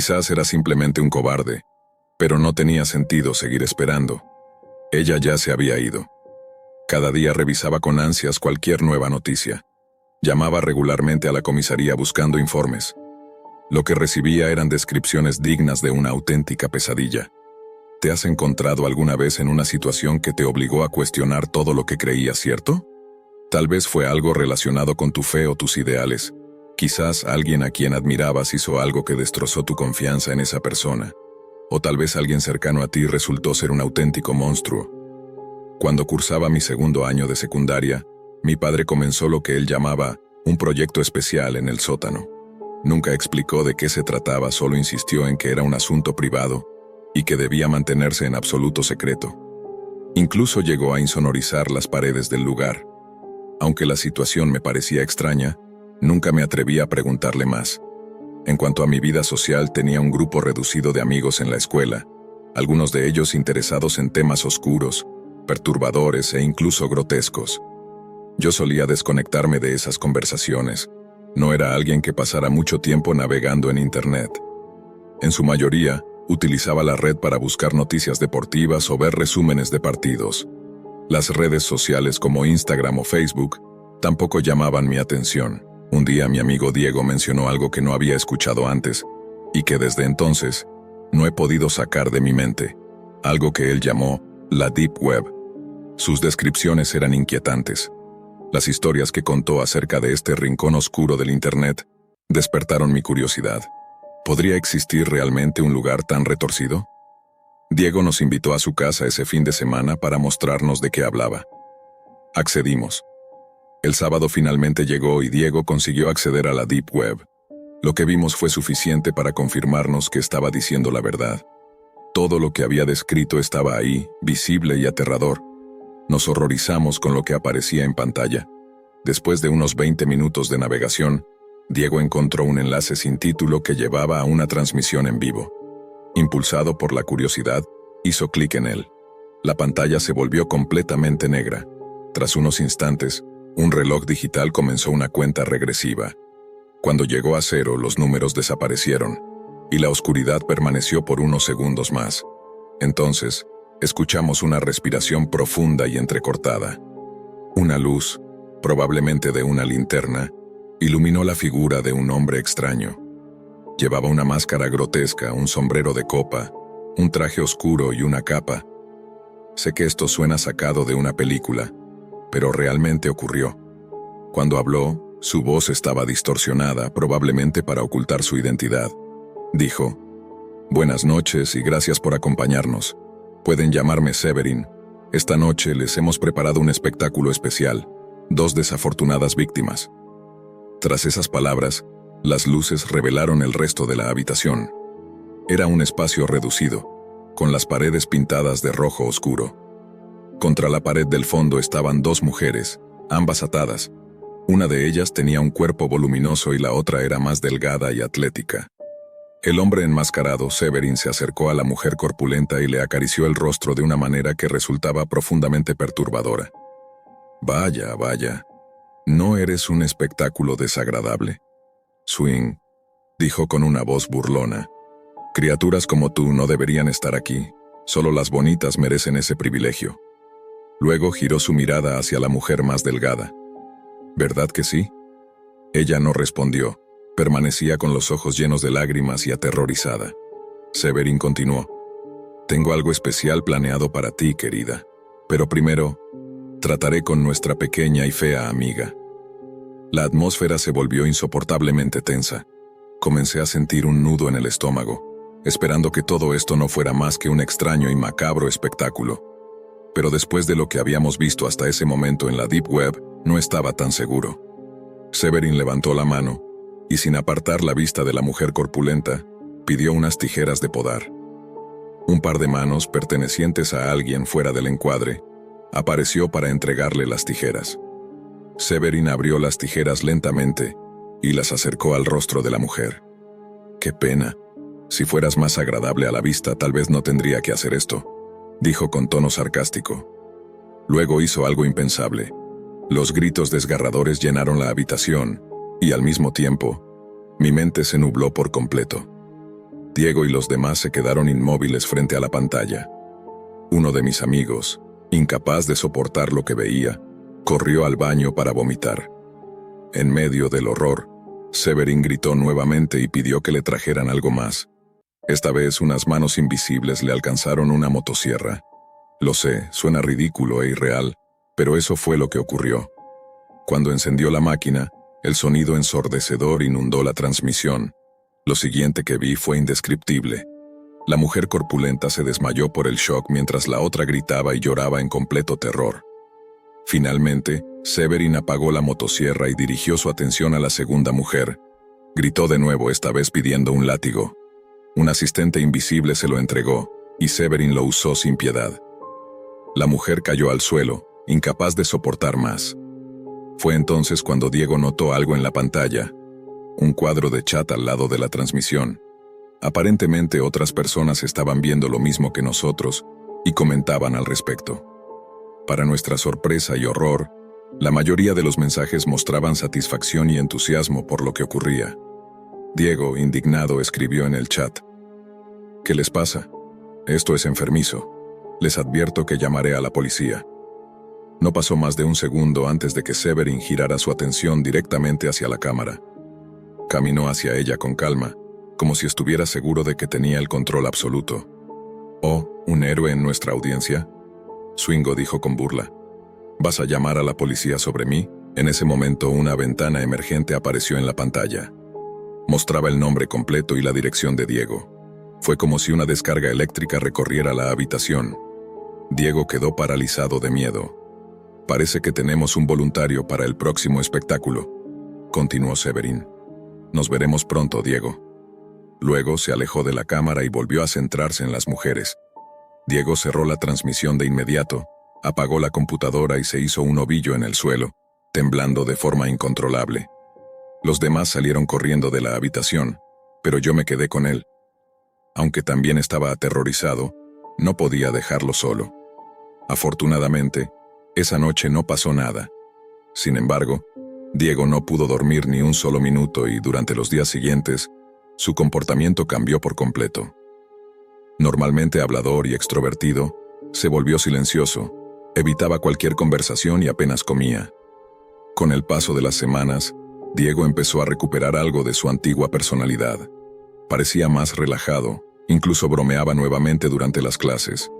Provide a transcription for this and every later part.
Quizás era simplemente un cobarde, pero no tenía sentido seguir esperando. Ella ya se había ido. Cada día revisaba con ansias cualquier nueva noticia. Llamaba regularmente a la comisaría buscando informes. Lo que recibía eran descripciones dignas de una auténtica pesadilla. ¿Te has encontrado alguna vez en una situación que te obligó a cuestionar todo lo que creías cierto? Tal vez fue algo relacionado con tu fe o tus ideales. Quizás alguien a quien admirabas hizo algo que destrozó tu confianza en esa persona. O tal vez alguien cercano a ti resultó ser un auténtico monstruo. Cuando cursaba mi segundo año de secundaria, mi padre comenzó lo que él llamaba un proyecto especial en el sótano. Nunca explicó de qué se trataba, solo insistió en que era un asunto privado y que debía mantenerse en absoluto secreto. Incluso llegó a insonorizar las paredes del lugar. Aunque la situación me parecía extraña, nunca me atreví a preguntarle más. En cuanto a mi vida social, tenía un grupo reducido de amigos en la escuela, algunos de ellos interesados en temas oscuros, perturbadores e incluso grotescos. Yo solía desconectarme de esas conversaciones. No era alguien que pasara mucho tiempo navegando en Internet. En su mayoría, utilizaba la red para buscar noticias deportivas o ver resúmenes de partidos. Las redes sociales como Instagram o Facebook tampoco llamaban mi atención. Un día mi amigo Diego mencionó algo que no había escuchado antes, y que desde entonces no he podido sacar de mi mente. Algo que él llamó la Deep Web. Sus descripciones eran inquietantes. Las historias que contó acerca de este rincón oscuro del Internet despertaron mi curiosidad. ¿Podría existir realmente un lugar tan retorcido? Diego nos invitó a su casa ese fin de semana para mostrarnos de qué hablaba. Accedimos. El sábado finalmente llegó y Diego consiguió acceder a la Deep Web. Lo que vimos fue suficiente para confirmarnos que estaba diciendo la verdad. Todo lo que había descrito estaba ahí, visible y aterrador. Nos horrorizamos con lo que aparecía en pantalla. Después de unos 20 minutos de navegación, Diego encontró un enlace sin título que llevaba a una transmisión en vivo. Impulsado por la curiosidad, hizo clic en él. La pantalla se volvió completamente negra. Tras unos instantes, un reloj digital comenzó una cuenta regresiva. Cuando llegó a 0, los números desaparecieron, y la oscuridad permaneció por unos segundos más. Entonces, escuchamos una respiración profunda y entrecortada. Una luz, probablemente de una linterna, iluminó la figura de un hombre extraño. Llevaba una máscara grotesca, un sombrero de copa, un traje oscuro y una capa. Sé que esto suena sacado de una película, pero realmente ocurrió. Cuando habló, su voz estaba distorsionada, probablemente para ocultar su identidad. Dijo: «Buenas noches y gracias por acompañarnos. Pueden llamarme Severin. Esta noche les hemos preparado un espectáculo especial. 2 desafortunadas víctimas». Tras esas palabras, las luces revelaron el resto de la habitación. Era un espacio reducido, con las paredes pintadas de rojo oscuro. Contra la pared del fondo estaban 2 mujeres, ambas atadas. Una de ellas tenía un cuerpo voluminoso y la otra era más delgada y atlética. El hombre enmascarado, Severin, se acercó a la mujer corpulenta y le acarició el rostro de una manera que resultaba profundamente perturbadora. «Vaya, vaya. ¿No eres un espectáculo desagradable?» «Swing», dijo con una voz burlona. «Criaturas como tú no deberían estar aquí. Solo las bonitas merecen ese privilegio». Luego giró su mirada hacia la mujer más delgada. «¿Verdad que sí?» Ella no respondió. Permanecía con los ojos llenos de lágrimas y aterrorizada. Severin continuó: «Tengo algo especial planeado para ti, querida. Pero primero, trataré con nuestra pequeña y fea amiga». La atmósfera se volvió insoportablemente tensa. Comencé a sentir un nudo en el estómago, esperando que todo esto no fuera más que un extraño y macabro espectáculo. Pero después de lo que habíamos visto hasta ese momento en la Deep Web, no estaba tan seguro. Severin levantó la mano, y sin apartar la vista de la mujer corpulenta, pidió unas tijeras de podar. Un par de manos pertenecientes a alguien fuera del encuadre apareció para entregarle las tijeras. Severin abrió las tijeras lentamente y las acercó al rostro de la mujer. «Qué pena. Si fueras más agradable a la vista, tal vez no tendría que hacer esto», dijo con tono sarcástico. Luego hizo algo impensable. Los gritos desgarradores llenaron la habitación, y al mismo tiempo, mi mente se nubló por completo. Diego y los demás se quedaron inmóviles frente a la pantalla. Uno de mis amigos, incapaz de soportar lo que veía, corrió al baño para vomitar. En medio del horror, Severin gritó nuevamente y pidió que le trajeran algo más. Esta vez unas manos invisibles le alcanzaron una motosierra. Lo sé, suena ridículo e irreal, pero eso fue lo que ocurrió. Cuando encendió la máquina, el sonido ensordecedor inundó la transmisión. Lo siguiente que vi fue indescriptible. La mujer corpulenta se desmayó por el shock mientras la otra gritaba y lloraba en completo terror. Finalmente, Severin apagó la motosierra y dirigió su atención a la segunda mujer. Gritó de nuevo, esta vez pidiendo un látigo. Un asistente invisible se lo entregó, y Severin lo usó sin piedad. La mujer cayó al suelo, incapaz de soportar más. Fue entonces cuando Diego notó algo en la pantalla. Un cuadro de chat al lado de la transmisión. Aparentemente otras personas estaban viendo lo mismo que nosotros y comentaban al respecto. Para nuestra sorpresa y horror, la mayoría de los mensajes mostraban satisfacción y entusiasmo por lo que ocurría. Diego, indignado, escribió en el chat: ¿Qué les pasa? Esto es enfermizo. Les advierto que llamaré a la policía. No pasó más de un segundo antes de que Severin girara su atención directamente hacia la cámara. Caminó hacia ella con calma, como si estuviera seguro de que tenía el control absoluto. «Oh, un héroe en nuestra audiencia», Swingo dijo con burla. «¿Vas a llamar a la policía sobre mí?» En ese momento una ventana emergente apareció en la pantalla. Mostraba el nombre completo y la dirección de Diego. Fue como si una descarga eléctrica recorriera la habitación. Diego quedó paralizado de miedo. «Parece que tenemos un voluntario para el próximo espectáculo», continuó Severin. «Nos veremos pronto, Diego». Luego se alejó de la cámara y volvió a centrarse en las mujeres. Diego cerró la transmisión de inmediato, apagó la computadora y se hizo un ovillo en el suelo, temblando de forma incontrolable. Los demás salieron corriendo de la habitación, pero yo me quedé con él. Aunque también estaba aterrorizado, no podía dejarlo solo. Afortunadamente, esa noche no pasó nada. Sin embargo, Diego no pudo dormir ni un solo minuto y durante los días siguientes, su comportamiento cambió por completo. Normalmente hablador y extrovertido, se volvió silencioso, evitaba cualquier conversación y apenas comía. Con el paso de las semanas, Diego empezó a recuperar algo de su antigua personalidad. Parecía más relajado, incluso bromeaba nuevamente durante las clases.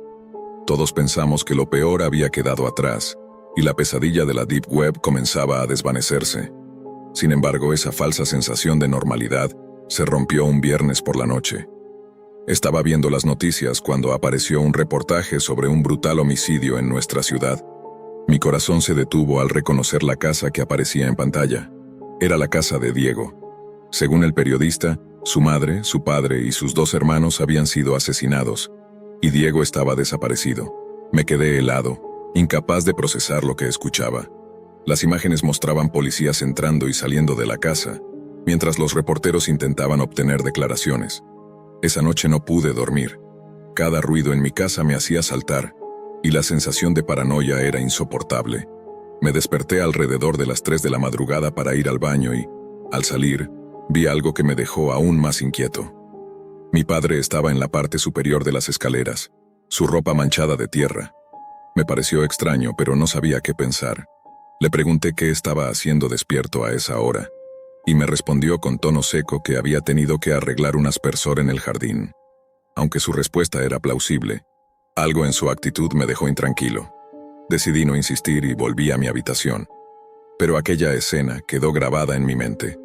Todos pensamos que lo peor había quedado atrás, y la pesadilla de la Deep Web comenzaba a desvanecerse. Sin embargo, esa falsa sensación de normalidad se rompió un viernes por la noche. Estaba viendo las noticias cuando apareció un reportaje sobre un brutal homicidio en nuestra ciudad. Mi corazón se detuvo al reconocer la casa que aparecía en pantalla. Era la casa de Diego. Según el periodista, su madre, su padre y sus 2 hermanos habían sido asesinados, y Diego estaba desaparecido. Me quedé helado, incapaz de procesar lo que escuchaba. Las imágenes mostraban policías entrando y saliendo de la casa, mientras los reporteros intentaban obtener declaraciones. Esa noche no pude dormir. Cada ruido en mi casa me hacía saltar, y la sensación de paranoia era insoportable. Me desperté alrededor de las 3 de la madrugada para ir al baño y, al salir, vi algo que me dejó aún más inquieto. Mi padre estaba en la parte superior de las escaleras, su ropa manchada de tierra. Me pareció extraño, pero no sabía qué pensar. Le pregunté qué estaba haciendo despierto a esa hora, y me respondió con tono seco que había tenido que arreglar un aspersor en el jardín. Aunque su respuesta era plausible, algo en su actitud me dejó intranquilo. Decidí no insistir y volví a mi habitación. Pero aquella escena quedó grabada en mi mente.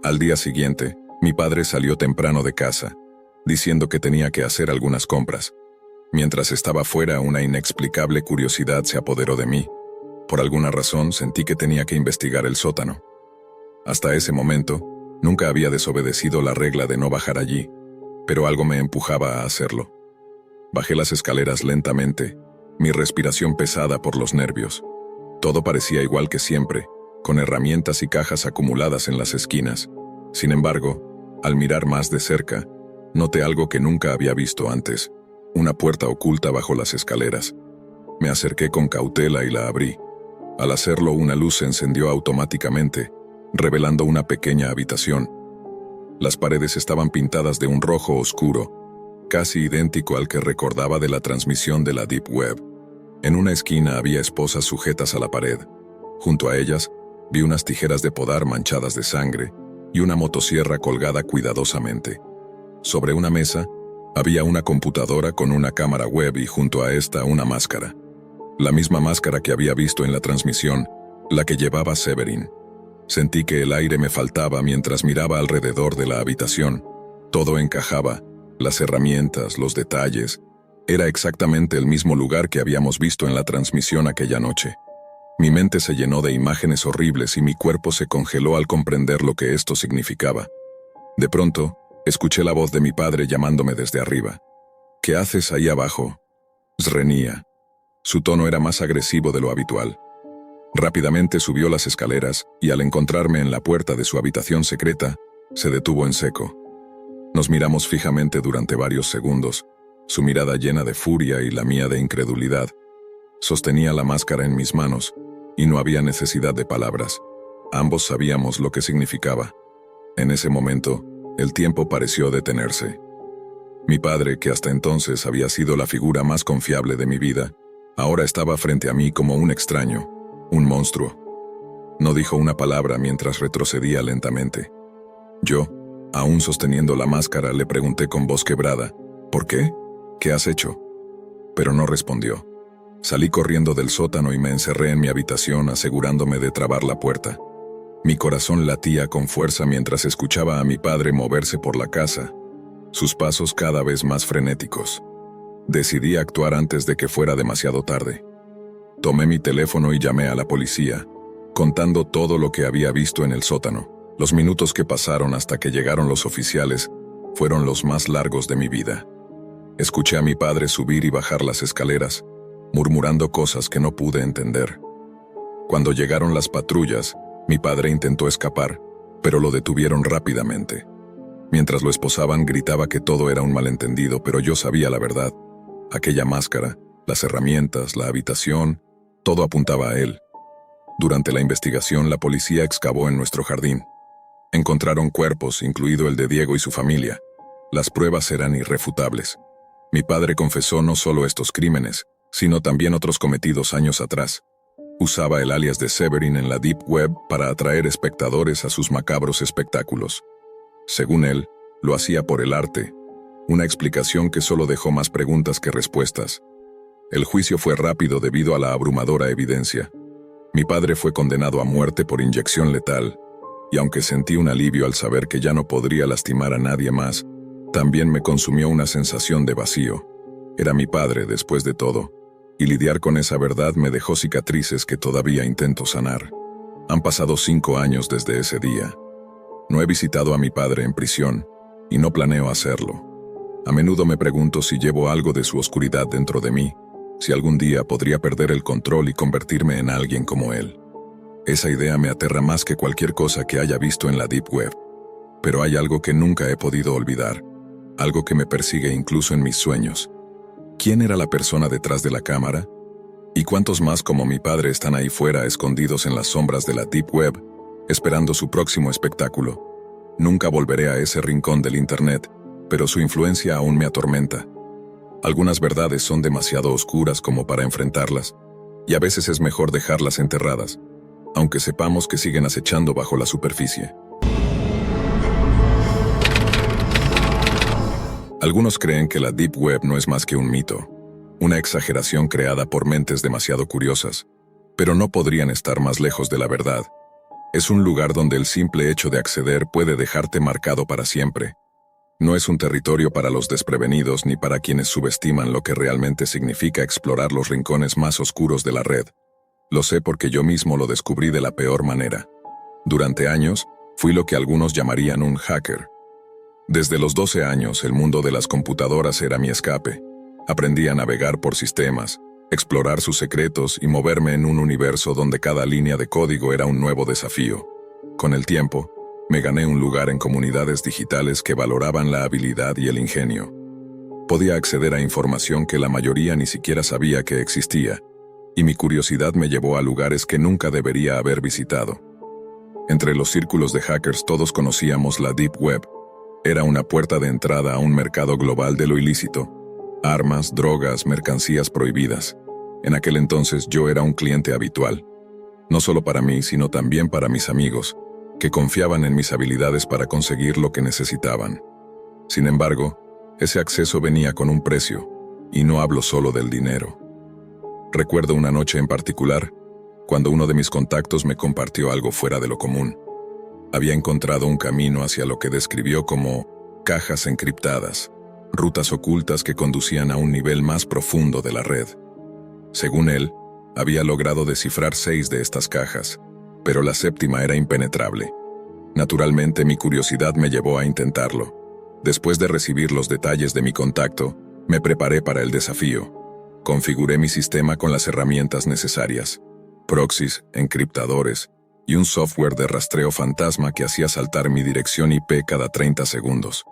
Al día siguiente, mi padre salió temprano de casa, diciendo que tenía que hacer algunas compras. Mientras estaba fuera, una inexplicable curiosidad se apoderó de mí. Por alguna razón, sentí que tenía que investigar el sótano. Hasta ese momento, nunca había desobedecido la regla de no bajar allí, pero algo me empujaba a hacerlo. Bajé las escaleras lentamente, mi respiración pesada por los nervios. Todo parecía igual que siempre, con herramientas y cajas acumuladas en las esquinas. Sin embargo, al mirar más de cerca, noté algo que nunca había visto antes, una puerta oculta bajo las escaleras. Me acerqué con cautela y la abrí. Al hacerlo, una luz se encendió automáticamente, revelando una pequeña habitación. Las paredes estaban pintadas de un rojo oscuro, casi idéntico al que recordaba de la transmisión de la Deep Web. En una esquina había esposas sujetas a la pared. Junto a ellas, vi unas tijeras de podar manchadas de sangre y una motosierra colgada cuidadosamente. Sobre una mesa, había una computadora con una cámara web y junto a esta una máscara. La misma máscara que había visto en la transmisión, la que llevaba Severin. Sentí que el aire me faltaba mientras miraba alrededor de la habitación. Todo encajaba, las herramientas, los detalles. Era exactamente el mismo lugar que habíamos visto en la transmisión aquella noche. Mi mente se llenó de imágenes horribles y mi cuerpo se congeló al comprender lo que esto significaba. De pronto, escuché la voz de mi padre llamándome desde arriba. ¿Qué haces ahí abajo? Zrenía. Su tono era más agresivo de lo habitual. Rápidamente subió las escaleras y al encontrarme en la puerta de su habitación secreta, se detuvo en seco. Nos miramos fijamente durante varios segundos, su mirada llena de furia y la mía de incredulidad. Sostenía la máscara en mis manos, y no había necesidad de palabras. Ambos sabíamos lo que significaba. En ese momento, el tiempo pareció detenerse. Mi padre, que hasta entonces había sido la figura más confiable de mi vida, ahora estaba frente a mí como un extraño, un monstruo. No dijo una palabra mientras retrocedía lentamente. Yo, aún sosteniendo la máscara, le pregunté con voz quebrada, ¿por qué? ¿Qué has hecho? Pero no respondió. Salí corriendo del sótano y me encerré en mi habitación asegurándome de trabar la puerta. Mi corazón latía con fuerza mientras escuchaba a mi padre moverse por la casa, sus pasos cada vez más frenéticos. Decidí actuar antes de que fuera demasiado tarde. Tomé mi teléfono y llamé a la policía, contando todo lo que había visto en el sótano. Los minutos que pasaron hasta que llegaron los oficiales fueron los más largos de mi vida. Escuché a mi padre subir y bajar las escaleras, murmurando cosas que no pude entender. Cuando llegaron las patrullas, mi padre intentó escapar, pero lo detuvieron rápidamente. Mientras lo esposaban, gritaba que todo era un malentendido, pero yo sabía la verdad. Aquella máscara, las herramientas, la habitación, todo apuntaba a él. Durante la investigación, la policía excavó en nuestro jardín. Encontraron cuerpos, incluido el de Diego y su familia. Las pruebas eran irrefutables. Mi padre confesó no solo estos crímenes, sino también otros cometidos años atrás. Usaba el alias de Severin en la Deep Web para atraer espectadores a sus macabros espectáculos. Según él, lo hacía por el arte, una explicación que solo dejó más preguntas que respuestas. El juicio fue rápido debido a la abrumadora evidencia. Mi padre fue condenado a muerte por inyección letal, y aunque sentí un alivio al saber que ya no podría lastimar a nadie más, también me consumió una sensación de vacío. Era mi padre después de todo, y lidiar con esa verdad me dejó cicatrices que todavía intento sanar. Han pasado 5 años desde ese día. No he visitado a mi padre en prisión, y no planeo hacerlo. A menudo me pregunto si llevo algo de su oscuridad dentro de mí, si algún día podría perder el control y convertirme en alguien como él. Esa idea me aterra más que cualquier cosa que haya visto en la Deep Web. Pero hay algo que nunca he podido olvidar, algo que me persigue incluso en mis sueños. ¿Quién era la persona detrás de la cámara? ¿Y cuántos más como mi padre están ahí fuera, escondidos en las sombras de la Deep Web, esperando su próximo espectáculo? Nunca volveré a ese rincón del Internet, pero su influencia aún me atormenta. Algunas verdades son demasiado oscuras como para enfrentarlas, y a veces es mejor dejarlas enterradas, aunque sepamos que siguen acechando bajo la superficie. Algunos creen que la Deep Web no es más que un mito, una exageración creada por mentes demasiado curiosas, pero no podrían estar más lejos de la verdad. Es un lugar donde el simple hecho de acceder puede dejarte marcado para siempre. No es un territorio para los desprevenidos ni para quienes subestiman lo que realmente significa explorar los rincones más oscuros de la red. Lo sé porque yo mismo lo descubrí de la peor manera. Durante años, fui lo que algunos llamarían un hacker. Desde los 12 años, el mundo de las computadoras era mi escape. Aprendí a navegar por sistemas, explorar sus secretos y moverme en un universo donde cada línea de código era un nuevo desafío. Con el tiempo, me gané un lugar en comunidades digitales que valoraban la habilidad y el ingenio. Podía acceder a información que la mayoría ni siquiera sabía que existía, y mi curiosidad me llevó a lugares que nunca debería haber visitado. Entre los círculos de hackers todos conocíamos la Deep Web, Era una puerta de entrada a un mercado global de lo ilícito. Armas, drogas, mercancías prohibidas. En aquel entonces yo era un cliente habitual. No solo para mí, sino también para mis amigos, que confiaban en mis habilidades para conseguir lo que necesitaban. Sin embargo, ese acceso venía con un precio, y no hablo solo del dinero. Recuerdo una noche en particular, cuando uno de mis contactos me compartió algo fuera de lo común. Había encontrado un camino hacia lo que describió como cajas encriptadas, rutas ocultas que conducían a un nivel más profundo de la red. Según él, había logrado descifrar 6 de estas cajas, pero la séptima era impenetrable. Naturalmente, mi curiosidad me llevó a intentarlo. Después de recibir los detalles de mi contacto, me preparé para el desafío. Configuré mi sistema con las herramientas necesarias: proxies, encriptadores y un software de rastreo fantasma que hacía saltar mi dirección IP cada 30 segundos.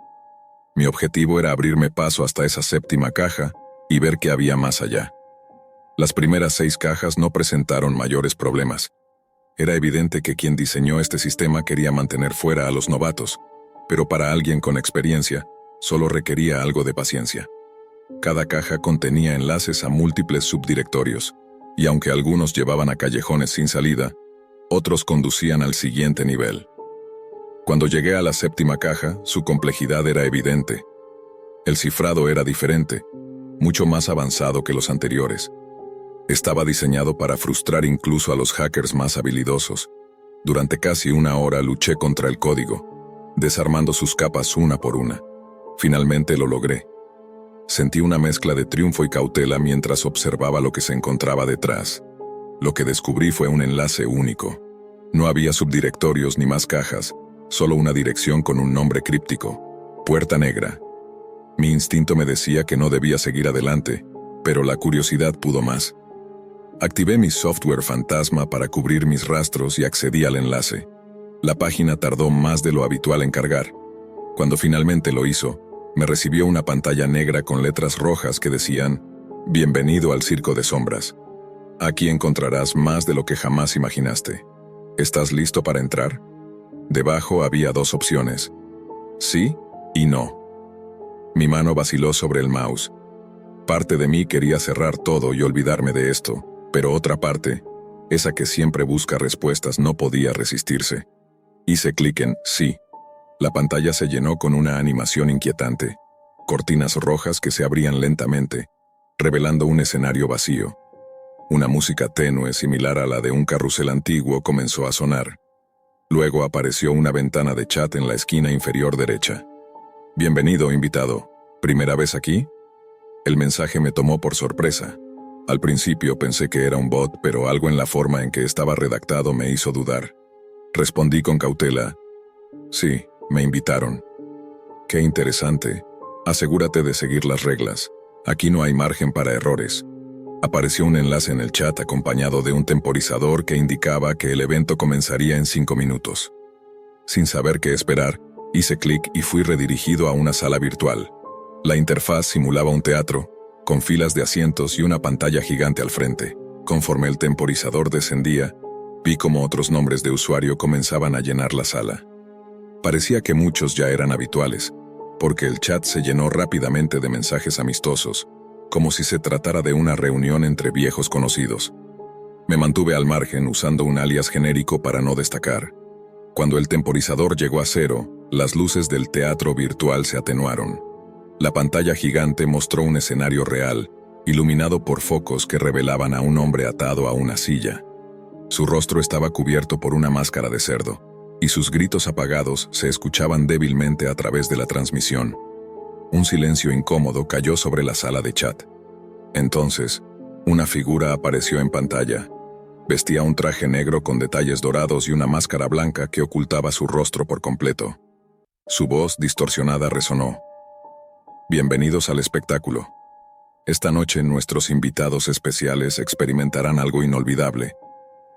Mi objetivo era abrirme paso hasta esa séptima caja y ver qué había más allá. Las primeras 6 cajas no presentaron mayores problemas. Era evidente que quien diseñó este sistema quería mantener fuera a los novatos, pero para alguien con experiencia, solo requería algo de paciencia. Cada caja contenía enlaces a múltiples subdirectorios, y aunque algunos llevaban a callejones sin salida, otros conducían al siguiente nivel. Cuando llegué a la séptima caja, su complejidad era evidente. El cifrado era diferente, mucho más avanzado que los anteriores. Estaba diseñado para frustrar incluso a los hackers más habilidosos. Durante casi una hora luché contra el código, desarmando sus capas una por una. Finalmente lo logré. Sentí una mezcla de triunfo y cautela mientras observaba lo que se encontraba detrás. Lo que descubrí fue un enlace único. No había subdirectorios ni más cajas, solo una dirección con un nombre críptico: Puerta Negra. Mi instinto me decía que no debía seguir adelante, pero la curiosidad pudo más. Activé mi software fantasma para cubrir mis rastros y accedí al enlace. La página tardó más de lo habitual en cargar. Cuando finalmente lo hizo, me recibió una pantalla negra con letras rojas que decían: «Bienvenido al Circo de Sombras. Aquí encontrarás más de lo que jamás imaginaste. ¿Estás listo para entrar?». Debajo había 2 opciones: sí y no. Mi mano vaciló sobre el mouse. Parte de mí quería cerrar todo y olvidarme de esto, pero otra parte, esa que siempre busca respuestas, no podía resistirse. Hice clic en sí. La pantalla se llenó con una animación inquietante: cortinas rojas que se abrían lentamente, revelando un escenario vacío. Una música tenue similar a la de un carrusel antiguo comenzó a sonar. Luego apareció una ventana de chat en la esquina inferior derecha. «Bienvenido, invitado. ¿Primera vez aquí?». El mensaje me tomó por sorpresa. Al principio pensé que era un bot, pero algo en la forma en que estaba redactado me hizo dudar. Respondí con cautela: «Sí, me invitaron». «Qué interesante. Asegúrate de seguir las reglas. Aquí no hay margen para errores». Apareció un enlace en el chat acompañado de un temporizador que indicaba que el evento comenzaría en 5 minutos. Sin saber qué esperar, hice clic y fui redirigido a una sala virtual. La interfaz simulaba un teatro, con filas de asientos y una pantalla gigante al frente. Conforme el temporizador descendía, vi cómo otros nombres de usuario comenzaban a llenar la sala. Parecía que muchos ya eran habituales, porque el chat se llenó rápidamente de mensajes amistosos, como si se tratara de una reunión entre viejos conocidos. Me mantuve al margen usando un alias genérico para no destacar. Cuando el temporizador llegó a 0, las luces del teatro virtual se atenuaron. La pantalla gigante mostró un escenario real, iluminado por focos que revelaban a un hombre atado a una silla. Su rostro estaba cubierto por una máscara de cerdo, y sus gritos apagados se escuchaban débilmente a través de la transmisión. Un silencio incómodo cayó sobre la sala de chat. Entonces, una figura apareció en pantalla. Vestía un traje negro con detalles dorados y una máscara blanca que ocultaba su rostro por completo. Su voz distorsionada resonó: «Bienvenidos al espectáculo. Esta noche nuestros invitados especiales experimentarán algo inolvidable,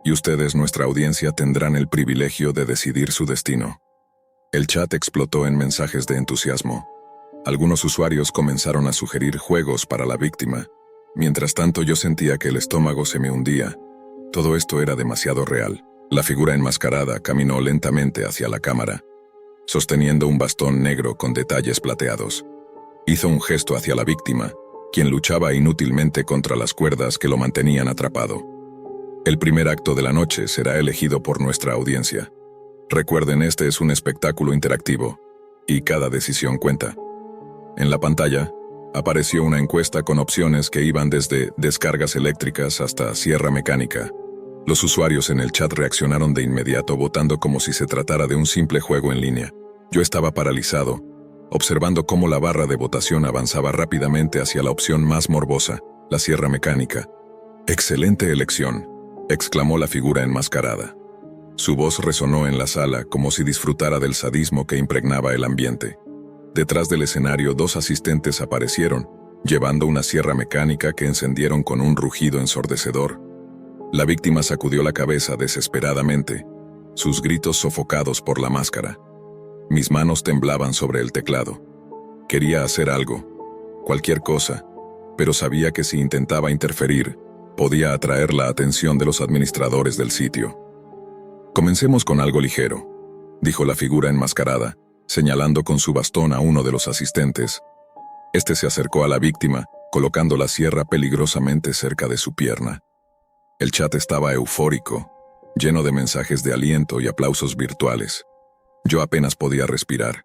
y ustedes, nuestra audiencia, tendrán el privilegio de decidir su destino». El chat explotó en mensajes de entusiasmo. Algunos usuarios comenzaron a sugerir juegos para la víctima. Mientras tanto, yo sentía que el estómago se me hundía. Todo esto era demasiado real. La figura enmascarada caminó lentamente hacia la cámara. sosteniendo un bastón negro con detalles plateados. Hizo un gesto hacia la víctima, quien luchaba inútilmente contra las cuerdas que lo mantenían atrapado. El primer acto de la noche será elegido por nuestra audiencia. Recuerden, este es un espectáculo interactivo, y cada decisión cuenta. En la pantalla, apareció una encuesta con opciones que iban desde descargas eléctricas hasta sierra mecánica. Los usuarios en el chat reaccionaron de inmediato votando como si se tratara de un simple juego en línea. Yo estaba paralizado, observando cómo la barra de votación avanzaba rápidamente hacia la opción más morbosa, la sierra mecánica. «¡Excelente elección!», exclamó la figura enmascarada. Su voz resonó en la sala como si disfrutara del sadismo que impregnaba el ambiente. Detrás del escenario, dos asistentes aparecieron, llevando una sierra mecánica que encendieron con un rugido ensordecedor. La víctima sacudió la cabeza desesperadamente, sus gritos sofocados por la máscara. Mis manos temblaban sobre el teclado. Quería hacer algo, cualquier cosa, pero sabía que si intentaba interferir, podía atraer la atención de los administradores del sitio. «Comencemos con algo ligero», dijo la figura enmascarada, señalando con su bastón a uno de los asistentes. Este se acercó a la víctima, colocando la sierra peligrosamente cerca de su pierna. El chat estaba eufórico, lleno de mensajes de aliento y aplausos virtuales. Yo apenas podía respirar.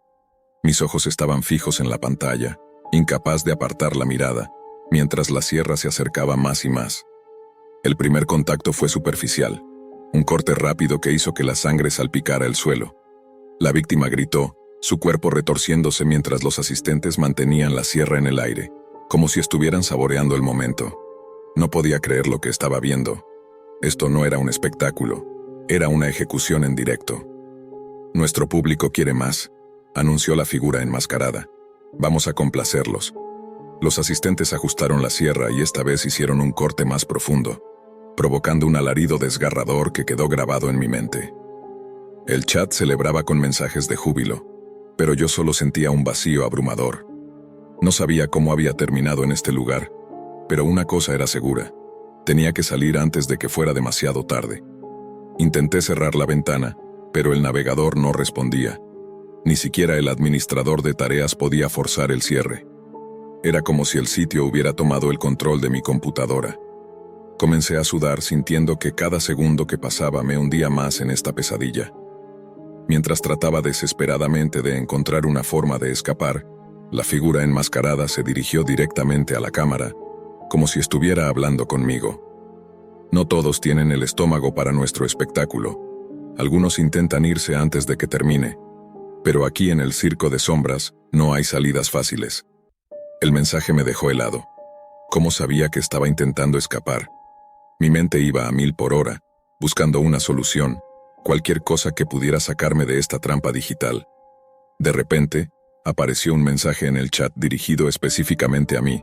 Mis ojos estaban fijos en la pantalla, incapaz de apartar la mirada, mientras la sierra se acercaba más y más. El primer contacto fue superficial, un corte rápido que hizo que la sangre salpicara el suelo. La víctima gritó, su cuerpo retorciéndose mientras los asistentes mantenían la sierra en el aire, como si estuvieran saboreando el momento. No podía creer lo que estaba viendo. Esto no era un espectáculo, era una ejecución en directo. «Nuestro público quiere más», anunció la figura enmascarada. «Vamos a complacerlos». Los asistentes ajustaron la sierra y esta vez hicieron un corte más profundo, provocando un alarido desgarrador que quedó grabado en mi mente. El chat celebraba con mensajes de júbilo, pero yo solo sentía un vacío abrumador. No sabía cómo había terminado en este lugar, pero una cosa era segura: tenía que salir antes de que fuera demasiado tarde. Intenté cerrar la ventana, pero el navegador no respondía. Ni siquiera el administrador de tareas podía forzar el cierre. Era como si el sitio hubiera tomado el control de mi computadora. Comencé a sudar, sintiendo que cada segundo que pasaba me hundía más en esta pesadilla. Mientras trataba desesperadamente de encontrar una forma de escapar, la figura enmascarada se dirigió directamente a la cámara, como si estuviera hablando conmigo. No todos tienen el estómago para nuestro espectáculo. Algunos intentan irse antes de que termine, pero aquí en el circo de sombras no hay salidas fáciles. El mensaje me dejó helado. ¿Cómo sabía que estaba intentando escapar? Mi mente iba a 1000 por hora, buscando una solución, cualquier cosa que pudiera sacarme de esta trampa digital. De repente, apareció un mensaje en el chat dirigido específicamente a mí.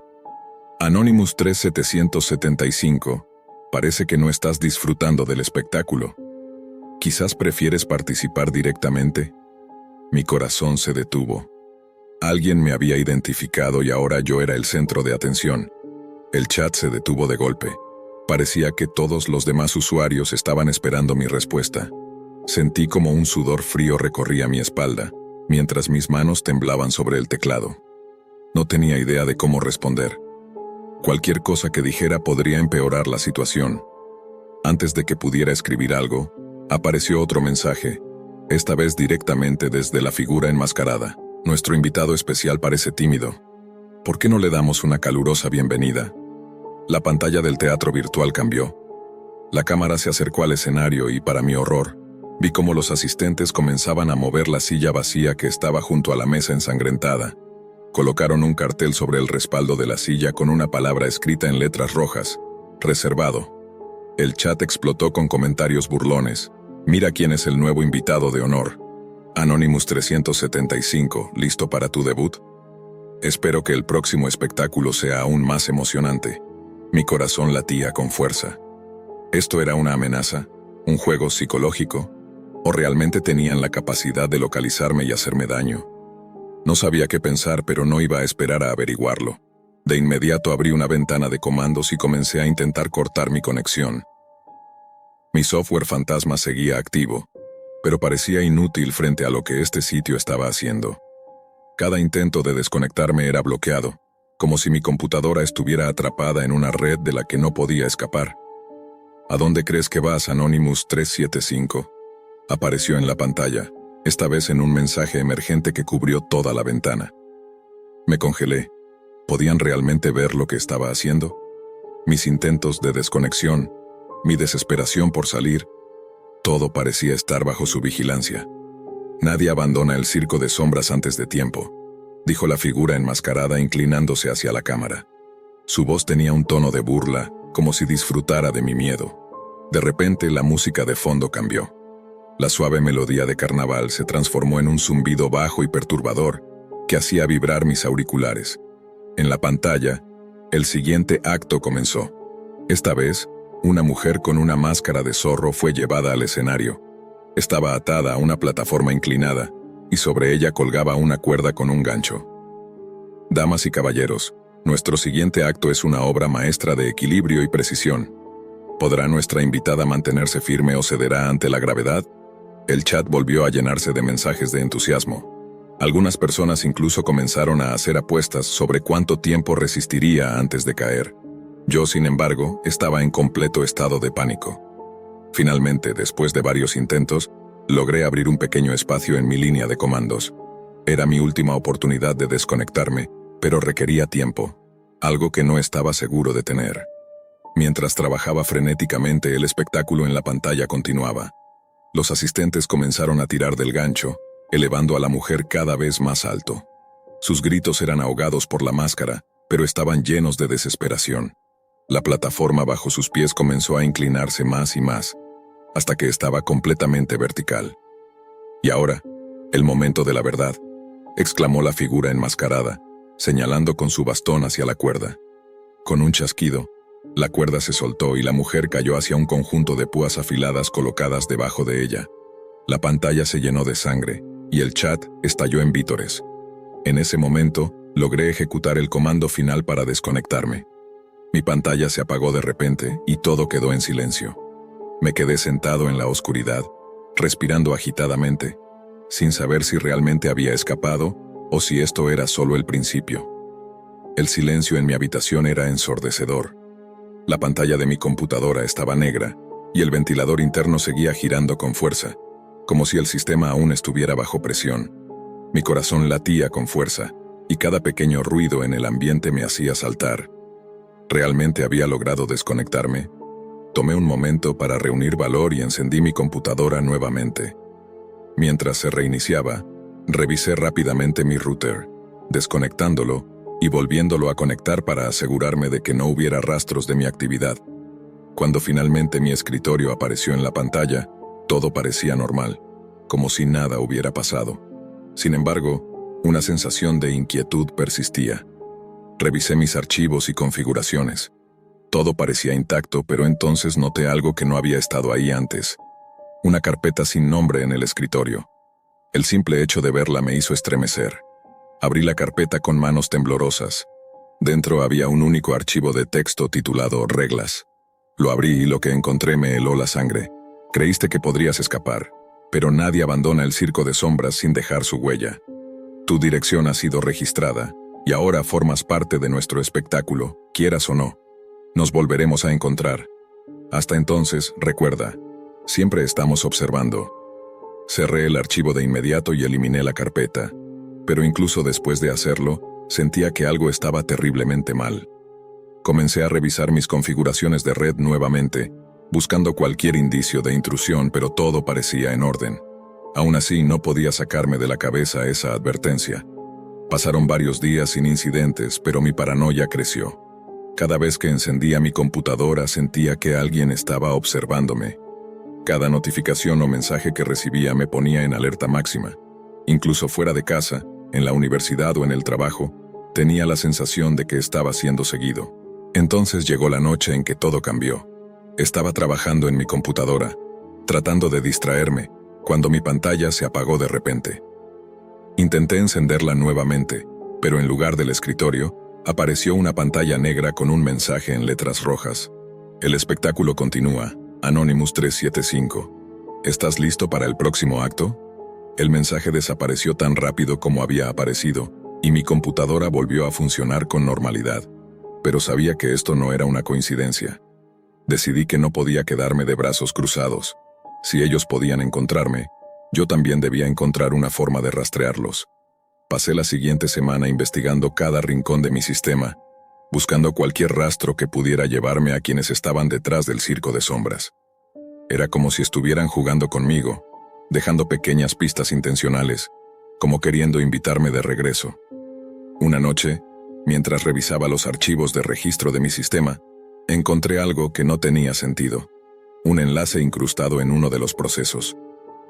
Anonymous 3775, parece que no estás disfrutando del espectáculo. ¿Quizás prefieres participar directamente? Mi corazón se detuvo. Alguien me había identificado y ahora yo era el centro de atención. El chat se detuvo de golpe. Parecía que todos los demás usuarios estaban esperando mi respuesta. Sentí como un sudor frío recorría mi espalda, mientras mis manos temblaban sobre el teclado. No tenía idea de cómo responder. Cualquier cosa que dijera podría empeorar la situación. Antes de que pudiera escribir algo, apareció otro mensaje, esta vez directamente desde la figura enmascarada. Nuestro invitado especial parece tímido. ¿Por qué no le damos una calurosa bienvenida? La pantalla del teatro virtual cambió. La cámara se acercó al escenario y, para mi horror, vi cómo los asistentes comenzaban a mover la silla vacía que estaba junto a la mesa ensangrentada. Colocaron un cartel sobre el respaldo de la silla con una palabra escrita en letras rojas: reservado. El chat explotó con comentarios burlones. «Mira quién es el nuevo invitado de honor. Anonymous 375, ¿listo para tu debut? Espero que el próximo espectáculo sea aún más emocionante». Mi corazón latía con fuerza. ¿Esto era una amenaza? ¿Un juego psicológico? ¿O realmente tenían la capacidad de localizarme y hacerme daño? No sabía qué pensar, pero no iba a esperar a averiguarlo. De inmediato abrí una ventana de comandos y comencé a intentar cortar mi conexión. Mi software fantasma seguía activo. pero parecía inútil frente a lo que este sitio estaba haciendo. Cada intento de desconectarme era bloqueado, como si mi computadora estuviera atrapada en una red de la que no podía escapar. ¿A dónde crees que vas, Anonymous 375? Apareció en la pantalla, esta vez en un mensaje emergente que cubrió toda la ventana. Me congelé. ¿Podían realmente ver lo que estaba haciendo? Mis intentos de desconexión, mi desesperación por salir, todo parecía estar bajo su vigilancia. Nadie abandona el circo de sombras antes de tiempo, dijo la figura enmascarada inclinándose hacia la cámara. Su voz tenía un tono de burla, como si disfrutara de mi miedo. De repente la música de fondo cambió. La suave melodía de carnaval se transformó en un zumbido bajo y perturbador que hacía vibrar mis auriculares. En la pantalla, el siguiente acto comenzó. Esta vez, una mujer con una máscara de zorro fue llevada al escenario. Estaba atada a una plataforma inclinada, y sobre ella colgaba una cuerda con un gancho. Damas y caballeros, nuestro siguiente acto es una obra maestra de equilibrio y precisión. ¿Podrá nuestra invitada mantenerse firme o cederá ante la gravedad? El chat volvió a llenarse de mensajes de entusiasmo. Algunas personas incluso comenzaron a hacer apuestas sobre cuánto tiempo resistiría antes de caer. Yo, sin embargo, estaba en completo estado de pánico. Finalmente, después de varios intentos, logré abrir un pequeño espacio en mi línea de comandos. Era mi última oportunidad de desconectarme, pero requería tiempo, algo que no estaba seguro de tener. Mientras trabajaba frenéticamente, el espectáculo en la pantalla continuaba. Los asistentes comenzaron a tirar del gancho, elevando a la mujer cada vez más alto. Sus gritos eran ahogados por la máscara, pero estaban llenos de desesperación. La plataforma bajo sus pies comenzó a inclinarse más y más, hasta que estaba completamente vertical. «Y ahora, el momento de la verdad», exclamó la figura enmascarada, señalando con su bastón hacia la cuerda. Con un chasquido, la cuerda se soltó y la mujer cayó hacia un conjunto de púas afiladas colocadas debajo de ella. La pantalla se llenó de sangre, y el chat estalló en vítores. En ese momento, logré ejecutar el comando final para desconectarme. Mi pantalla se apagó de repente y todo quedó en silencio. Me quedé sentado en la oscuridad, respirando agitadamente, sin saber si realmente había escapado o si esto era solo el principio. El silencio en mi habitación era ensordecedor. La pantalla de mi computadora estaba negra y el ventilador interno seguía girando con fuerza, como si el sistema aún estuviera bajo presión. Mi corazón latía con fuerza y cada pequeño ruido en el ambiente me hacía saltar. ¿Realmente había logrado desconectarme? Tomé un momento para reunir valor y encendí mi computadora nuevamente. Mientras se reiniciaba, revisé rápidamente mi router, desconectándolo y volviéndolo a conectar para asegurarme de que no hubiera rastros de mi actividad. Cuando finalmente mi escritorio apareció en la pantalla, todo parecía normal, como si nada hubiera pasado. Sin embargo, una sensación de inquietud persistía. Revisé mis archivos y configuraciones. Todo parecía intacto, pero entonces noté algo que no había estado ahí antes. Una carpeta sin nombre en el escritorio. El simple hecho de verla me hizo estremecer. Abrí la carpeta con manos temblorosas. Dentro había un único archivo de texto titulado Reglas. Lo abrí y lo que encontré me heló la sangre. Creíste que podrías escapar, pero nadie abandona el circo de sombras sin dejar su huella. Tu dirección ha sido registrada, y ahora formas parte de nuestro espectáculo, quieras o no. Nos volveremos a encontrar. Hasta entonces, recuerda, siempre estamos observando. Cerré el archivo de inmediato y eliminé la carpeta, pero incluso después de hacerlo, sentía que algo estaba terriblemente mal. Comencé a revisar mis configuraciones de red nuevamente, buscando cualquier indicio de intrusión, pero todo parecía en orden. Aún así, no podía sacarme de la cabeza esa advertencia. Pasaron varios días sin incidentes, pero mi paranoia creció. Cada vez que encendía mi computadora sentía que alguien estaba observándome. Cada notificación o mensaje que recibía me ponía en alerta máxima. Incluso fuera de casa, en la universidad o en el trabajo, tenía la sensación de que estaba siendo seguido. Entonces llegó la noche en que todo cambió. Estaba trabajando en mi computadora, tratando de distraerme, cuando mi pantalla se apagó de repente. Intenté encenderla nuevamente, pero en lugar del escritorio, apareció una pantalla negra con un mensaje en letras rojas. El espectáculo continúa, Anonymous 375. ¿Estás listo para el próximo acto? El mensaje desapareció tan rápido como había aparecido, y mi computadora volvió a funcionar con normalidad. Pero sabía que esto no era una coincidencia. Decidí que no podía quedarme de brazos cruzados. Si ellos podían encontrarme, yo también debía encontrar una forma de rastrearlos. Pasé la siguiente semana investigando cada rincón de mi sistema, buscando cualquier rastro que pudiera llevarme a quienes estaban detrás del circo de sombras. Era como si estuvieran jugando conmigo, dejando pequeñas pistas intencionales, como queriendo invitarme de regreso. Una noche, mientras revisaba los archivos de registro de mi sistema, encontré algo que no tenía sentido. Un enlace incrustado en uno de los procesos.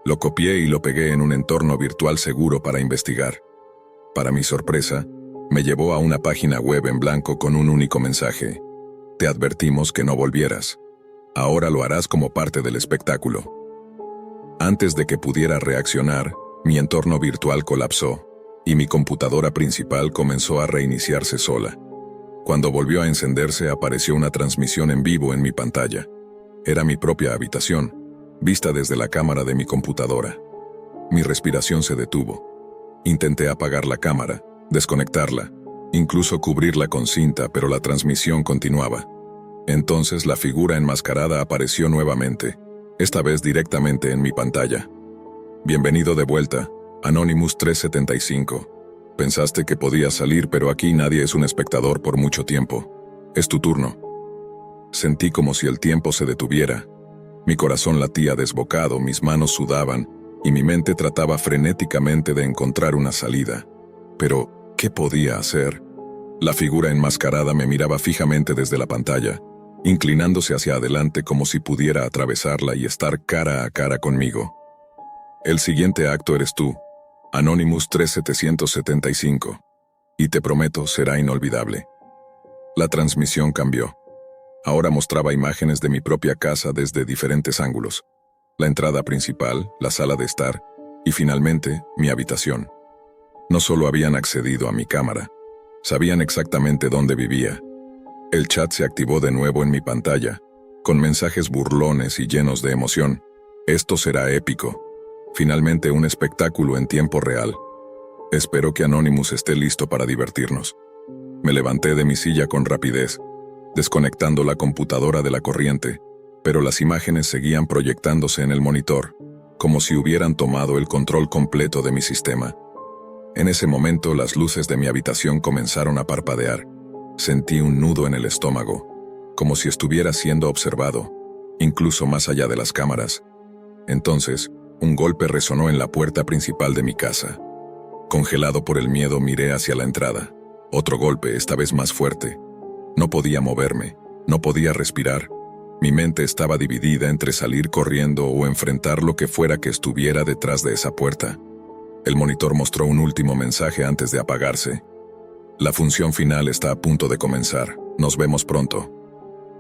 Lo copié y lo pegué en un entorno virtual seguro para investigar. Para mi sorpresa, me llevó a una página web en blanco con un único mensaje. Te advertimos que no volvieras. Ahora lo harás como parte del espectáculo. Antes de que pudiera reaccionar, mi entorno virtual colapsó, y mi computadora principal comenzó a reiniciarse sola. Cuando volvió a encenderse, apareció una transmisión en vivo en mi pantalla. Era mi propia habitación, vista desde la cámara de mi computadora. Mi respiración se detuvo. Intenté apagar la cámara, desconectarla, incluso cubrirla con cinta, pero la transmisión continuaba. Entonces la figura enmascarada apareció nuevamente, esta vez directamente en mi pantalla. Bienvenido de vuelta, Anonymous 375. Pensaste que podías salir, pero aquí nadie es un espectador por mucho tiempo. Es tu turno. Sentí como si el tiempo se detuviera. Mi corazón latía desbocado, mis manos sudaban, y mi mente trataba frenéticamente de encontrar una salida. Pero, ¿qué podía hacer? La figura enmascarada me miraba fijamente desde la pantalla, inclinándose hacia adelante como si pudiera atravesarla y estar cara a cara conmigo. El siguiente acto eres tú, Anonymous 3775, y te prometo será inolvidable. La transmisión cambió. Ahora mostraba imágenes de mi propia casa desde diferentes ángulos. La entrada principal, la sala de estar, y finalmente, mi habitación. No solo habían accedido a mi cámara, sabían exactamente dónde vivía. El chat se activó de nuevo en mi pantalla, con mensajes burlones y llenos de emoción. Esto será épico. Finalmente un espectáculo en tiempo real. Espero que Anonymous esté listo para divertirnos. Me levanté de mi silla con rapidez, desconectando la computadora de la corriente, pero las imágenes seguían proyectándose en el monitor, como si hubieran tomado el control completo de mi sistema. En ese momento las luces de mi habitación comenzaron a parpadear. Sentí un nudo en el estómago, como si estuviera siendo observado, incluso más allá de las cámaras. Entonces, un golpe resonó en la puerta principal de mi casa. Congelado por el miedo, miré hacia la entrada. Otro golpe, esta vez más fuerte. No podía moverme, no podía respirar. Mi mente estaba dividida entre salir corriendo o enfrentar lo que fuera que estuviera detrás de esa puerta. El monitor mostró un último mensaje antes de apagarse. La función final está a punto de comenzar. Nos vemos pronto.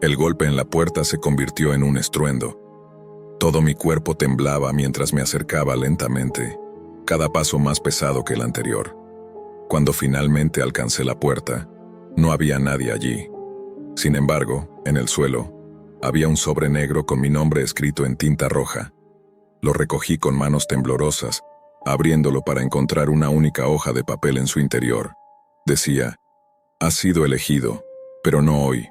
El golpe en la puerta se convirtió en un estruendo. Todo mi cuerpo temblaba mientras me acercaba lentamente, cada paso más pesado que el anterior. Cuando finalmente alcancé la puerta, no había nadie allí. Sin embargo, en el suelo, había un sobre negro con mi nombre escrito en tinta roja. Lo recogí con manos temblorosas, abriéndolo para encontrar una única hoja de papel en su interior. Decía, has sido elegido, pero no hoy.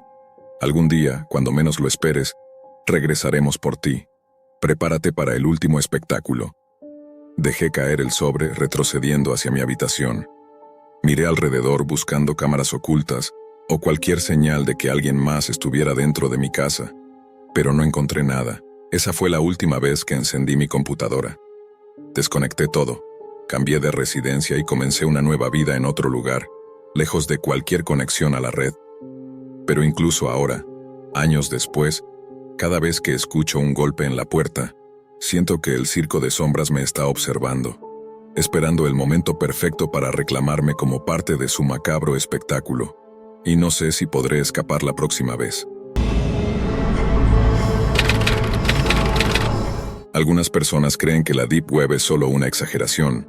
Algún día, cuando menos lo esperes, regresaremos por ti. Prepárate para el último espectáculo. Dejé caer el sobre retrocediendo hacia mi habitación. Miré alrededor buscando cámaras ocultas o cualquier señal de que alguien más estuviera dentro de mi casa, pero no encontré nada. Esa fue la última vez que encendí mi computadora. Desconecté todo, cambié de residencia y comencé una nueva vida en otro lugar, lejos de cualquier conexión a la red. Pero incluso ahora, años después, cada vez que escucho un golpe en la puerta, siento que el circo de sombras me está observando, esperando el momento perfecto para reclamarme como parte de su macabro espectáculo, y no sé si podré escapar la próxima vez. Algunas personas creen que la Deep Web es solo una exageración,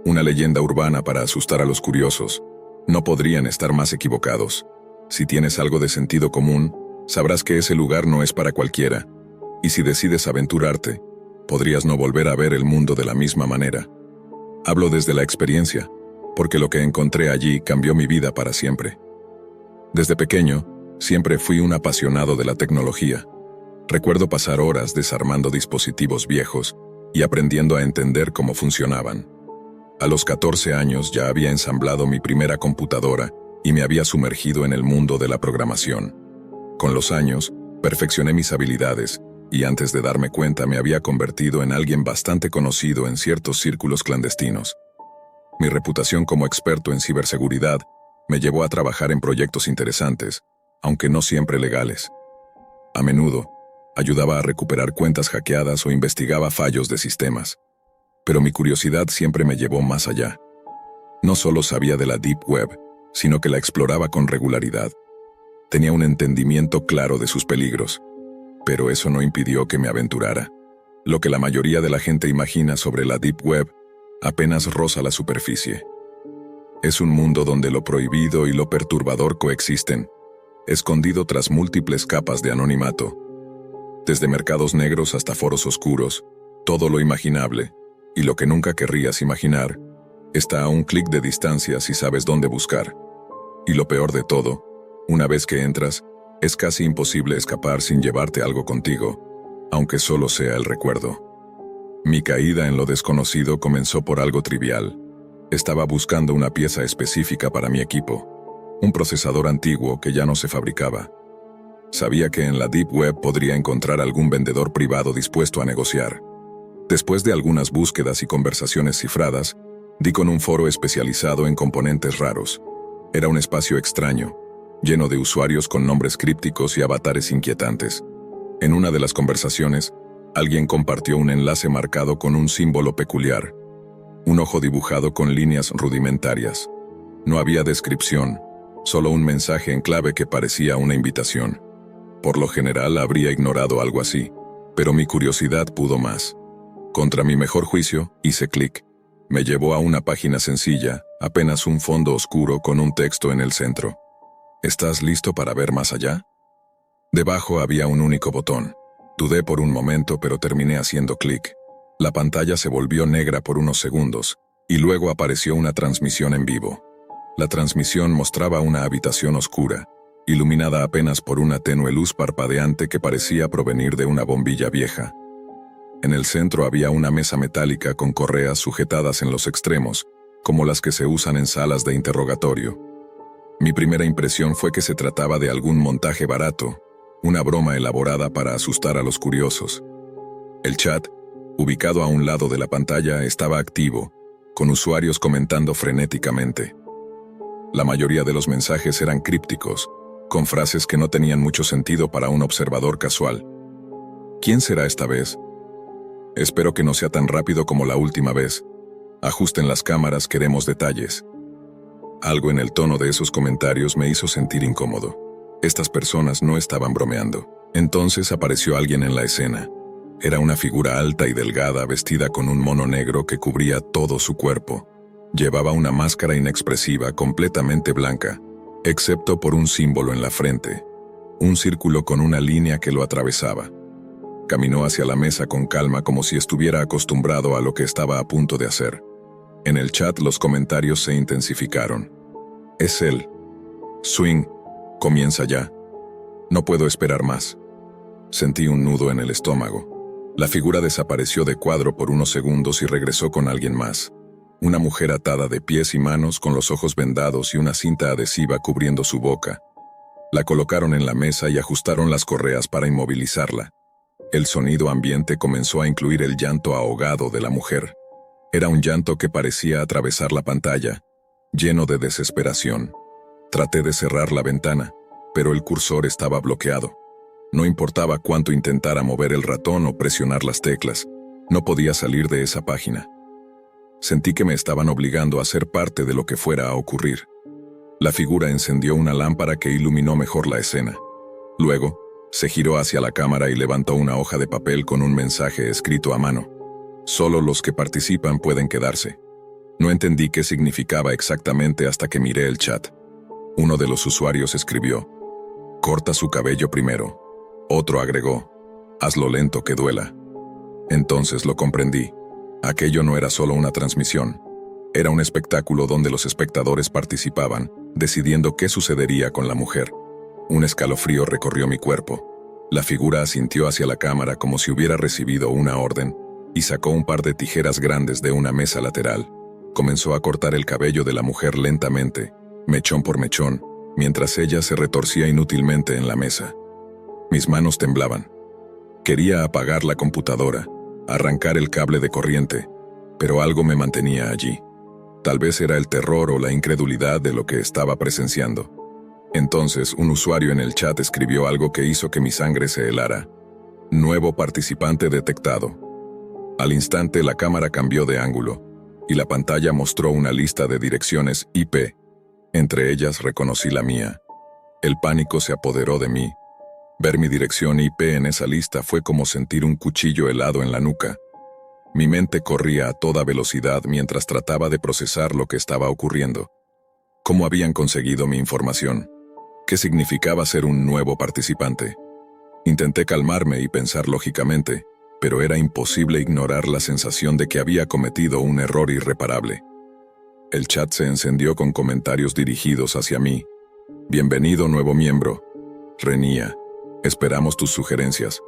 una leyenda urbana para asustar a los curiosos. No podrían estar más equivocados. Si tienes algo de sentido común, sabrás que ese lugar no es para cualquiera. Y si decides aventurarte, podrías no volver a ver el mundo de la misma manera. Hablo desde la experiencia, porque lo que encontré allí cambió mi vida para siempre. Desde pequeño, siempre fui un apasionado de la tecnología. Recuerdo pasar horas desarmando dispositivos viejos y aprendiendo a entender cómo funcionaban. A los 14 años ya había ensamblado mi primera computadora y me había sumergido en el mundo de la programación. Con los años, perfeccioné mis habilidades y antes de darme cuenta me había convertido en alguien bastante conocido en ciertos círculos clandestinos. Mi reputación como experto en ciberseguridad me llevó a trabajar en proyectos interesantes, aunque no siempre legales. A menudo, ayudaba a recuperar cuentas hackeadas o investigaba fallos de sistemas. Pero mi curiosidad siempre me llevó más allá. No solo sabía de la Deep Web, sino que la exploraba con regularidad. Tenía un entendimiento claro de sus peligros, pero eso no impidió que me aventurara. Lo que la mayoría de la gente imagina sobre la Deep Web apenas roza la superficie. Es un mundo donde lo prohibido y lo perturbador coexisten, escondido tras múltiples capas de anonimato. Desde mercados negros hasta foros oscuros, todo lo imaginable, y lo que nunca querrías imaginar, está a un clic de distancia si sabes dónde buscar. Y lo peor de todo, una vez que entras, es casi imposible escapar sin llevarte algo contigo, aunque solo sea el recuerdo. Mi caída en lo desconocido comenzó por algo trivial. Estaba buscando una pieza específica para mi equipo, un procesador antiguo que ya no se fabricaba. Sabía que en la Deep Web podría encontrar algún vendedor privado dispuesto a negociar. Después de algunas búsquedas y conversaciones cifradas, di con un foro especializado en componentes raros. Era un espacio extraño, lleno de usuarios con nombres crípticos y avatares inquietantes. En una de las conversaciones, alguien compartió un enlace marcado con un símbolo peculiar, un ojo dibujado con líneas rudimentarias. No había descripción, solo un mensaje en clave que parecía una invitación. Por lo general habría ignorado algo así, pero mi curiosidad pudo más. Contra mi mejor juicio, hice clic. Me llevó a una página sencilla, apenas un fondo oscuro con un texto en el centro. ¿Estás listo para ver más allá? Debajo había un único botón. Dudé por un momento, pero terminé haciendo clic. La pantalla se volvió negra por unos segundos, y luego apareció una transmisión en vivo. La transmisión mostraba una habitación oscura, iluminada apenas por una tenue luz parpadeante que parecía provenir de una bombilla vieja. En el centro había una mesa metálica con correas sujetadas en los extremos, como las que se usan en salas de interrogatorio. Mi primera impresión fue que se trataba de algún montaje barato, una broma elaborada para asustar a los curiosos. El chat, ubicado a un lado de la pantalla, estaba activo, con usuarios comentando frenéticamente. La mayoría de los mensajes eran crípticos, con frases que no tenían mucho sentido para un observador casual. ¿Quién será esta vez? Espero que no sea tan rápido como la última vez. Ajusten las cámaras, queremos detalles. Algo en el tono de esos comentarios me hizo sentir incómodo. Estas personas no estaban bromeando. Entonces apareció alguien en la escena. Era una figura alta y delgada vestida con un mono negro que cubría todo su cuerpo. Llevaba una máscara inexpresiva completamente blanca, excepto por un símbolo en la frente, un círculo con una línea que lo atravesaba. Caminó hacia la mesa con calma como si estuviera acostumbrado a lo que estaba a punto de hacer. En el chat los comentarios se intensificaron. Es él. Swing, comienza ya. No puedo esperar más. Sentí un nudo en el estómago. La figura desapareció de cuadro por unos segundos y regresó con alguien más. Una mujer atada de pies y manos con los ojos vendados y una cinta adhesiva cubriendo su boca. La colocaron en la mesa y ajustaron las correas para inmovilizarla. El sonido ambiente comenzó a incluir el llanto ahogado de la mujer. Era un llanto que parecía atravesar la pantalla, lleno de desesperación. Traté de cerrar la ventana, pero el cursor estaba bloqueado. No importaba cuánto intentara mover el ratón o presionar las teclas, no podía salir de esa página. Sentí que me estaban obligando a ser parte de lo que fuera a ocurrir. La figura encendió una lámpara que iluminó mejor la escena. Luego, se giró hacia la cámara y levantó una hoja de papel con un mensaje escrito a mano. Solo los que participan pueden quedarse. No entendí qué significaba exactamente hasta que miré el chat. Uno de los usuarios escribió: corta su cabello primero. Otro agregó: hazlo lento que duela. Entonces lo comprendí. Aquello no era solo una transmisión. Era un espectáculo donde los espectadores participaban, decidiendo qué sucedería con la mujer. Un escalofrío recorrió mi cuerpo. La figura asintió hacia la cámara como si hubiera recibido una orden, y sacó un par de tijeras grandes de una mesa lateral. Comenzó a cortar el cabello de la mujer lentamente, mechón por mechón, mientras ella se retorcía inútilmente en la mesa. Mis manos temblaban. Quería apagar la computadora, arrancar el cable de corriente, pero algo me mantenía allí. Tal vez era el terror o la incredulidad de lo que estaba presenciando. Entonces, un usuario en el chat escribió algo que hizo que mi sangre se helara. Nuevo participante detectado. Al instante la cámara cambió de ángulo, y la pantalla mostró una lista de direcciones IP. Entre ellas reconocí la mía. El pánico se apoderó de mí. Ver mi dirección IP en esa lista fue como sentir un cuchillo helado en la nuca. Mi mente corría a toda velocidad mientras trataba de procesar lo que estaba ocurriendo. ¿Cómo habían conseguido mi información? ¿Qué significaba ser un nuevo participante? Intenté calmarme y pensar lógicamente, pero era imposible ignorar la sensación de que había cometido un error irreparable. El chat se encendió con comentarios dirigidos hacia mí. Bienvenido, nuevo miembro. Renía. Esperamos tus sugerencias.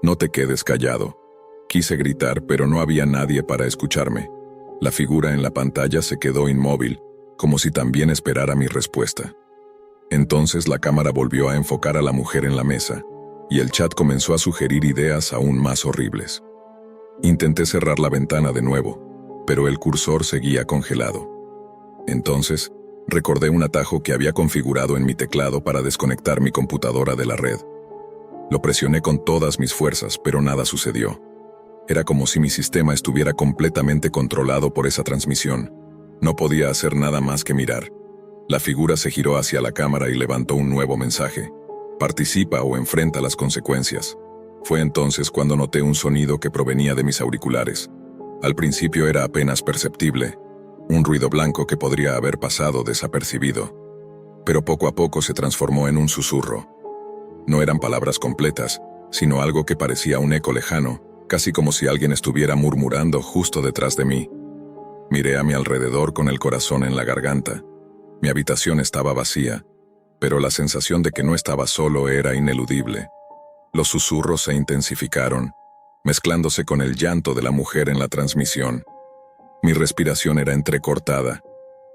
No te quedes callado. Quise gritar, pero no había nadie para escucharme. La figura en la pantalla se quedó inmóvil, como si también esperara mi respuesta. Entonces la cámara volvió a enfocar a la mujer en la mesa, y el chat comenzó a sugerir ideas aún más horribles. Intenté cerrar la ventana de nuevo, pero el cursor seguía congelado. Entonces, recordé un atajo que había configurado en mi teclado para desconectar mi computadora de la red. Lo presioné con todas mis fuerzas, pero nada sucedió. Era como si mi sistema estuviera completamente controlado por esa transmisión. No podía hacer nada más que mirar. La figura se giró hacia la cámara y levantó un nuevo mensaje. Participa o enfrenta las consecuencias. Fue entonces cuando noté un sonido que provenía de mis auriculares. Al principio era apenas perceptible, un ruido blanco que podría haber pasado desapercibido. Pero poco a poco se transformó en un susurro. No eran palabras completas, sino algo que parecía un eco lejano, casi como si alguien estuviera murmurando justo detrás de mí. Miré a mi alrededor con el corazón en la garganta. Mi habitación estaba vacía, pero la sensación de que no estaba solo era ineludible. Los susurros se intensificaron, mezclándose con el llanto de la mujer en la transmisión. Mi respiración era entrecortada,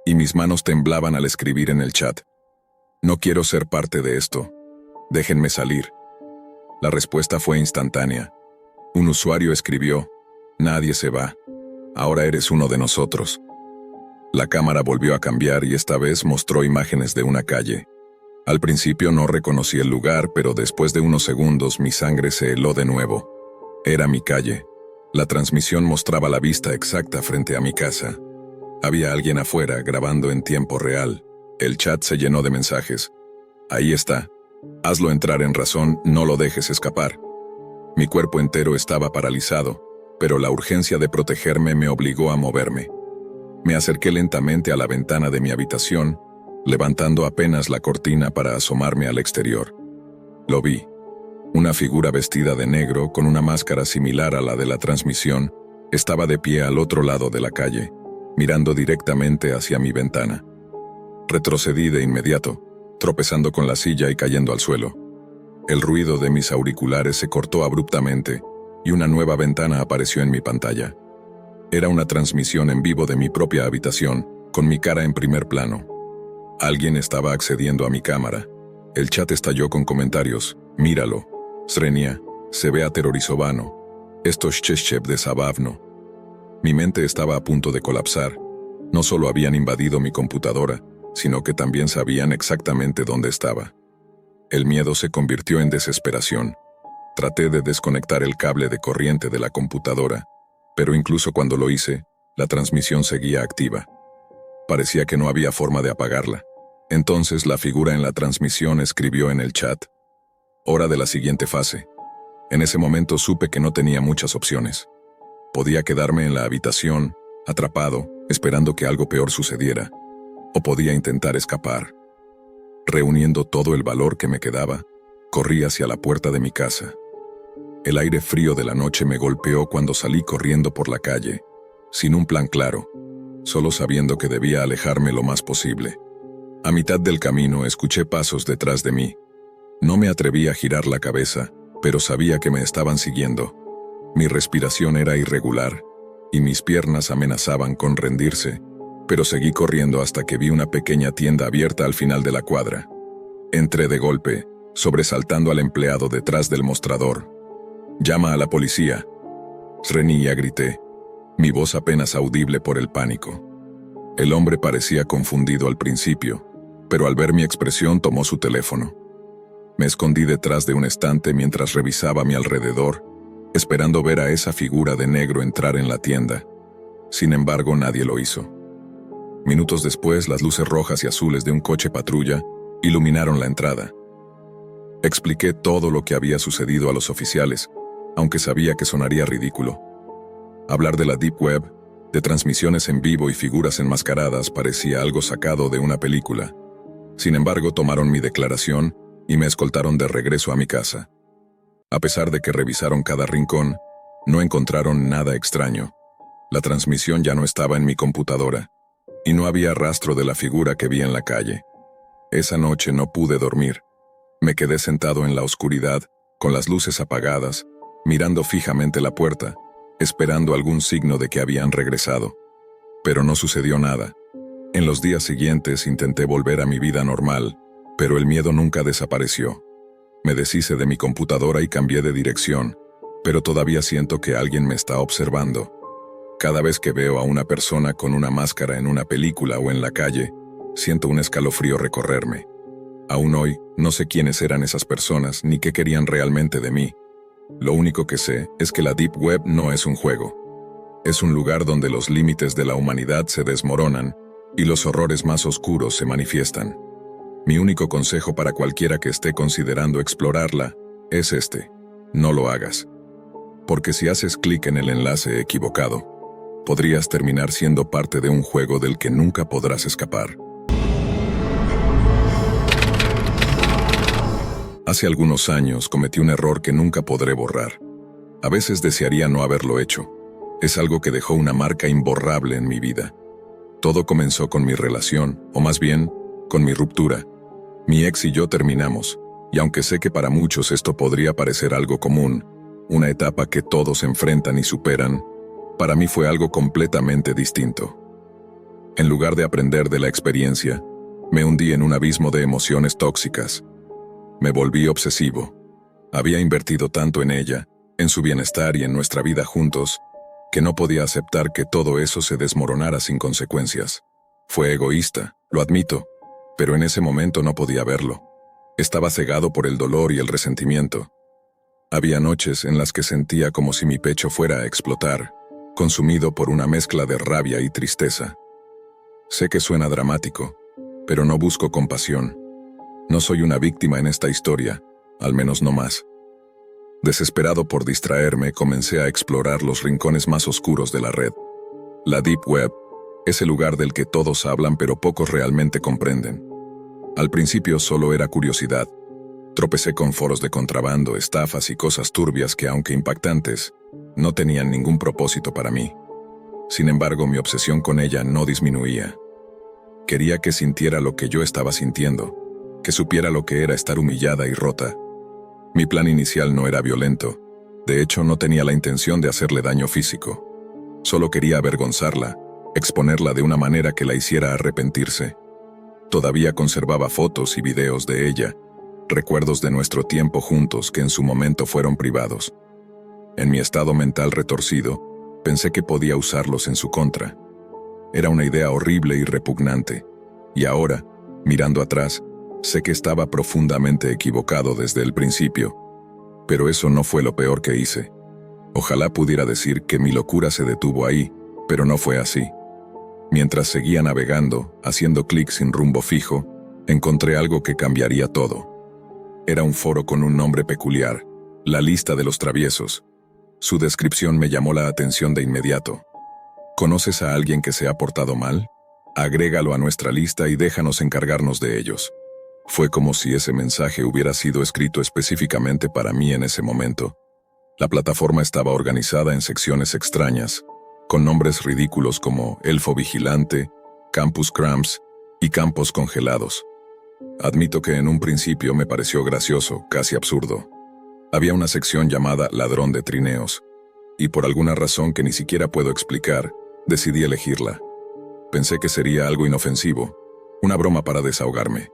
y mis manos temblaban al escribir en el chat. No quiero ser parte de esto. Déjenme salir. La respuesta fue instantánea. Un usuario escribió, nadie se va. Ahora eres uno de nosotros. La cámara volvió a cambiar y esta vez mostró imágenes de una calle. Al principio no reconocí el lugar, pero después de unos segundos mi sangre se heló de nuevo. Era mi calle. La transmisión mostraba la vista exacta frente a mi casa. Había alguien afuera grabando en tiempo real. El chat se llenó de mensajes. Ahí está. Hazlo entrar en razón, no lo dejes escapar. Mi cuerpo entero estaba paralizado, pero la urgencia de protegerme me obligó a moverme. Me acerqué lentamente a la ventana de mi habitación, levantando apenas la cortina para asomarme al exterior. Lo vi. Una figura vestida de negro con una máscara similar a la de la transmisión estaba de pie al otro lado de la calle, mirando directamente hacia mi ventana. Retrocedí de inmediato, tropezando con la silla y cayendo al suelo. El ruido de mis auriculares se cortó abruptamente y una nueva ventana apareció en mi pantalla. Era una transmisión en vivo de mi propia habitación, con mi cara en primer plano. Alguien estaba accediendo a mi cámara. El chat estalló con comentarios. Míralo. Srenia, se ve aterrorizovano. Esto es Cheshchev de Zabavno. Mi mente estaba a punto de colapsar. No solo habían invadido mi computadora, sino que también sabían exactamente dónde estaba. El miedo se convirtió en desesperación. Traté de desconectar el cable de corriente de la computadora, pero incluso cuando lo hice, la transmisión seguía activa. Parecía que no había forma de apagarla. Entonces la figura en la transmisión escribió en el chat: hora de la siguiente fase. En ese momento supe que no tenía muchas opciones. Podía quedarme en la habitación, atrapado, esperando que algo peor sucediera, o podía intentar escapar. Reuniendo todo el valor que me quedaba, corrí hacia la puerta de mi casa. El aire frío de la noche me golpeó cuando salí corriendo por la calle, sin un plan claro, solo sabiendo que debía alejarme lo más posible. A mitad del camino escuché pasos detrás de mí. No me atreví a girar la cabeza, pero sabía que me estaban siguiendo. Mi respiración era irregular, y mis piernas amenazaban con rendirse, pero seguí corriendo hasta que vi una pequeña tienda abierta al final de la cuadra. Entré de golpe, sobresaltando al empleado detrás del mostrador. «Llama a la policía», reñía, grité, mi voz apenas audible por el pánico. El hombre parecía confundido al principio, pero al ver mi expresión tomó su teléfono. Me escondí detrás de un estante mientras revisaba a mi alrededor, esperando ver a esa figura de negro entrar en la tienda. Sin embargo, nadie lo hizo. Minutos después, las luces rojas y azules de un coche patrulla iluminaron la entrada. Expliqué todo lo que había sucedido a los oficiales, aunque sabía que sonaría ridículo. Hablar de la Deep Web, de transmisiones en vivo y figuras enmascaradas parecía algo sacado de una película. Sin embargo, tomaron mi declaración y me escoltaron de regreso a mi casa. A pesar de que revisaron cada rincón, no encontraron nada extraño. La transmisión ya no estaba en mi computadora, y no había rastro de la figura que vi en la calle. Esa noche no pude dormir. Me quedé sentado en la oscuridad, con las luces apagadas, mirando fijamente la puerta, esperando algún signo de que habían regresado. Pero no sucedió nada. En los días siguientes intenté volver a mi vida normal, pero el miedo nunca desapareció. Me deshice de mi computadora y cambié de dirección, pero todavía siento que alguien me está observando. Cada vez que veo a una persona con una máscara en una película o en la calle, siento un escalofrío recorrerme. Aún hoy, no sé quiénes eran esas personas ni qué querían realmente de mí. Lo único que sé es que la Deep Web no es un juego. Es un lugar donde los límites de la humanidad se desmoronan y los horrores más oscuros se manifiestan. Mi único consejo para cualquiera que esté considerando explorarla es este: no lo hagas. Porque si haces clic en el enlace equivocado, podrías terminar siendo parte de un juego del que nunca podrás escapar. Hace algunos años cometí un error que nunca podré borrar. A veces desearía no haberlo hecho. Es algo que dejó una marca imborrable en mi vida. Todo comenzó con mi relación, o más bien, con mi ruptura. Mi ex y yo terminamos, y aunque sé que para muchos esto podría parecer algo común, una etapa que todos enfrentan y superan, para mí fue algo completamente distinto. En lugar de aprender de la experiencia, me hundí en un abismo de emociones tóxicas. Me volví obsesivo. Había invertido tanto en ella, en su bienestar y en nuestra vida juntos, que no podía aceptar que todo eso se desmoronara sin consecuencias. Fue egoísta, lo admito, pero en ese momento no podía verlo. Estaba cegado por el dolor y el resentimiento. Había noches en las que sentía como si mi pecho fuera a explotar, consumido por una mezcla de rabia y tristeza. Sé que suena dramático, pero no busco compasión. No soy una víctima en esta historia, al menos no más. Desesperado por distraerme, comencé a explorar los rincones más oscuros de la red. La Deep Web es el lugar del que todos hablan pero pocos realmente comprenden. Al principio solo era curiosidad. Tropecé con foros de contrabando, estafas y cosas turbias que, aunque impactantes, no tenían ningún propósito para mí. Sin embargo, mi obsesión con ella no disminuía. Quería que sintiera lo que yo estaba sintiendo, que supiera lo que era estar humillada y rota. Mi plan inicial no era violento. De hecho, no tenía la intención de hacerle daño físico. Solo quería avergonzarla, exponerla de una manera que la hiciera arrepentirse. Todavía conservaba fotos y videos de ella, recuerdos de nuestro tiempo juntos que en su momento fueron privados. En mi estado mental retorcido, pensé que podía usarlos en su contra. Era una idea horrible y repugnante, y ahora, mirando atrás, sé que estaba profundamente equivocado desde el principio. Pero eso no fue lo peor que hice. Ojalá pudiera decir que mi locura se detuvo ahí, pero no fue así. Mientras seguía navegando, haciendo clic sin rumbo fijo, encontré algo que cambiaría todo. Era un foro con un nombre peculiar, La Lista de los Traviesos. Su descripción me llamó la atención de inmediato. ¿Conoces a alguien que se ha portado mal? Agrégalo a nuestra lista y déjanos encargarnos de ellos. Fue como si ese mensaje hubiera sido escrito específicamente para mí en ese momento. La plataforma estaba organizada en secciones extrañas, con nombres ridículos como Elfo Vigilante, Campus Cramps y Campos Congelados. Admito que en un principio me pareció gracioso, casi absurdo. Había una sección llamada Ladrón de Trineos, y por alguna razón que ni siquiera puedo explicar, decidí elegirla. Pensé que sería algo inofensivo, una broma para desahogarme.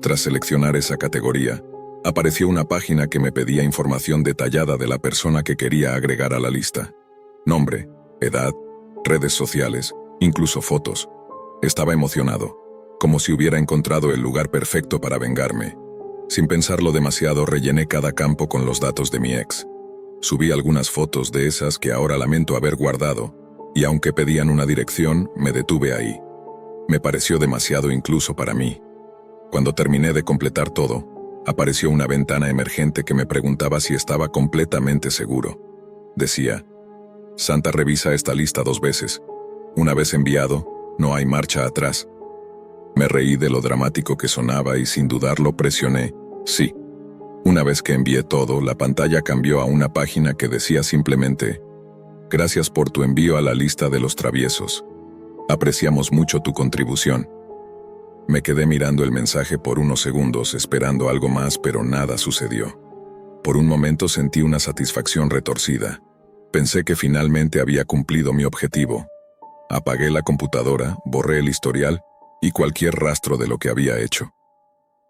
Tras seleccionar esa categoría, apareció una página que me pedía información detallada de la persona que quería agregar a la lista. Nombre, edad, redes sociales, incluso fotos. Estaba emocionado, como si hubiera encontrado el lugar perfecto para vengarme. Sin pensarlo demasiado, rellené cada campo con los datos de mi ex. Subí algunas fotos de esas que ahora lamento haber guardado, y aunque pedían una dirección, me detuve ahí. Me pareció demasiado incluso para mí. Cuando terminé de completar todo, apareció una ventana emergente que me preguntaba si estaba completamente seguro. Decía: Santa revisa esta lista 2 veces. Una vez enviado, no hay marcha atrás. Me reí de lo dramático que sonaba y sin dudarlo presioné sí. Una vez que envié todo, la pantalla cambió a una página que decía simplemente: Gracias por tu envío a la lista de los traviesos. Apreciamos mucho tu contribución. Me quedé mirando el mensaje por unos segundos, esperando algo más, pero nada sucedió. Por un momento sentí una satisfacción retorcida. Pensé que finalmente había cumplido mi objetivo. Apagué la computadora, borré el historial y cualquier rastro de lo que había hecho.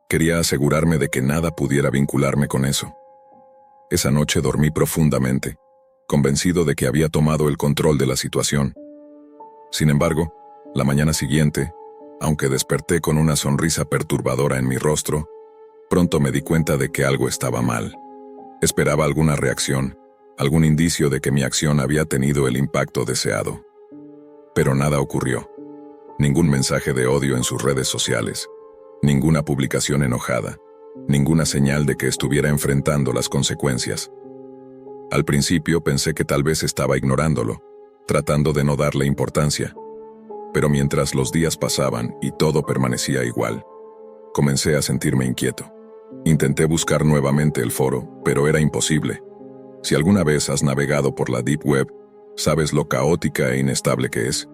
Quería asegurarme de que nada pudiera vincularme con eso. Esa noche dormí profundamente, convencido de que había tomado el control de la situación. Sin embargo, la mañana siguiente, aunque desperté con una sonrisa perturbadora en mi rostro, pronto me di cuenta de que algo estaba mal. Esperaba alguna reacción, algún indicio de que mi acción había tenido el impacto deseado. Pero nada ocurrió. Ningún mensaje de odio en sus redes sociales, ninguna publicación enojada, ninguna señal de que estuviera enfrentando las consecuencias. Al principio pensé que tal vez estaba ignorándolo, tratando de no darle importancia. Pero mientras los días pasaban y todo permanecía igual, comencé a sentirme inquieto. Intenté buscar nuevamente el foro, pero era imposible. Si alguna vez has navegado por la Deep Web, sabes lo caótica e inestable que es.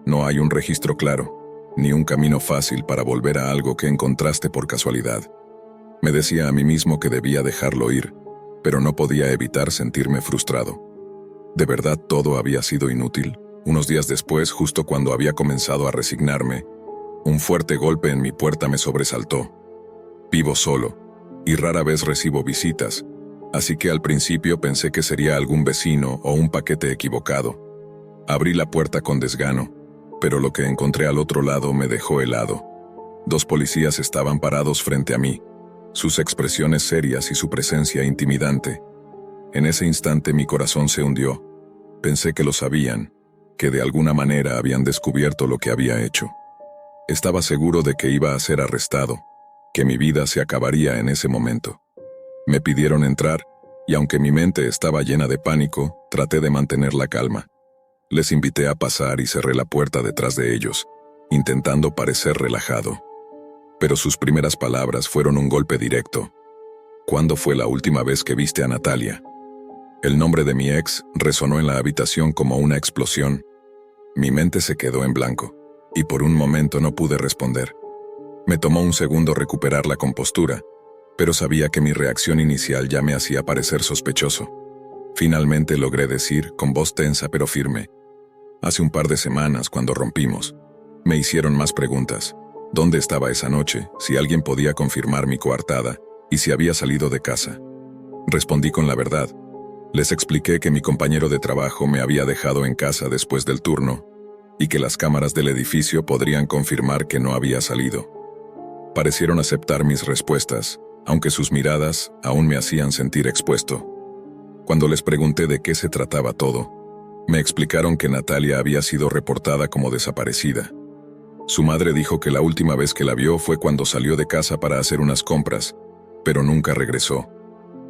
No hay un registro claro, ni un camino fácil para volver a algo que encontraste por casualidad. Me decía a mí mismo que debía dejarlo ir, pero no podía evitar sentirme frustrado. ¿De verdad todo había sido inútil? Unos días después, justo cuando había comenzado a resignarme, un fuerte golpe en mi puerta me sobresaltó. Vivo solo, y rara vez recibo visitas, así que al principio pensé que sería algún vecino o un paquete equivocado. Abrí la puerta con desgano, pero lo que encontré al otro lado me dejó helado. 2 policías estaban parados frente a mí, sus expresiones serias y su presencia intimidante. En ese instante mi corazón se hundió. Pensé que lo sabían, que de alguna manera habían descubierto lo que había hecho. Estaba seguro de que iba a ser arrestado, que mi vida se acabaría en ese momento. Me pidieron entrar, y aunque mi mente estaba llena de pánico, traté de mantener la calma. Les invité a pasar y cerré la puerta detrás de ellos, intentando parecer relajado. Pero sus primeras palabras fueron un golpe directo. ¿Cuándo fue la última vez que viste a Natalia? El nombre de mi ex resonó en la habitación como una explosión. Mi mente se quedó en blanco, y por un momento no pude responder. Me tomó un segundo recuperar la compostura, pero sabía que mi reacción inicial ya me hacía parecer sospechoso. Finalmente logré decir, con voz tensa pero firme: Hace un par de semanas, cuando rompimos, me hicieron más preguntas. ¿Dónde estaba esa noche? Si alguien podía confirmar mi coartada, y si había salido de casa. Respondí con la verdad. Les expliqué que mi compañero de trabajo me había dejado en casa después del turno, y que las cámaras del edificio podrían confirmar que no había salido. Parecieron aceptar mis respuestas, aunque sus miradas aún me hacían sentir expuesto. Cuando les pregunté de qué se trataba todo, me explicaron que Natalia había sido reportada como desaparecida. Su madre dijo que la última vez que la vio fue cuando salió de casa para hacer unas compras, pero nunca regresó.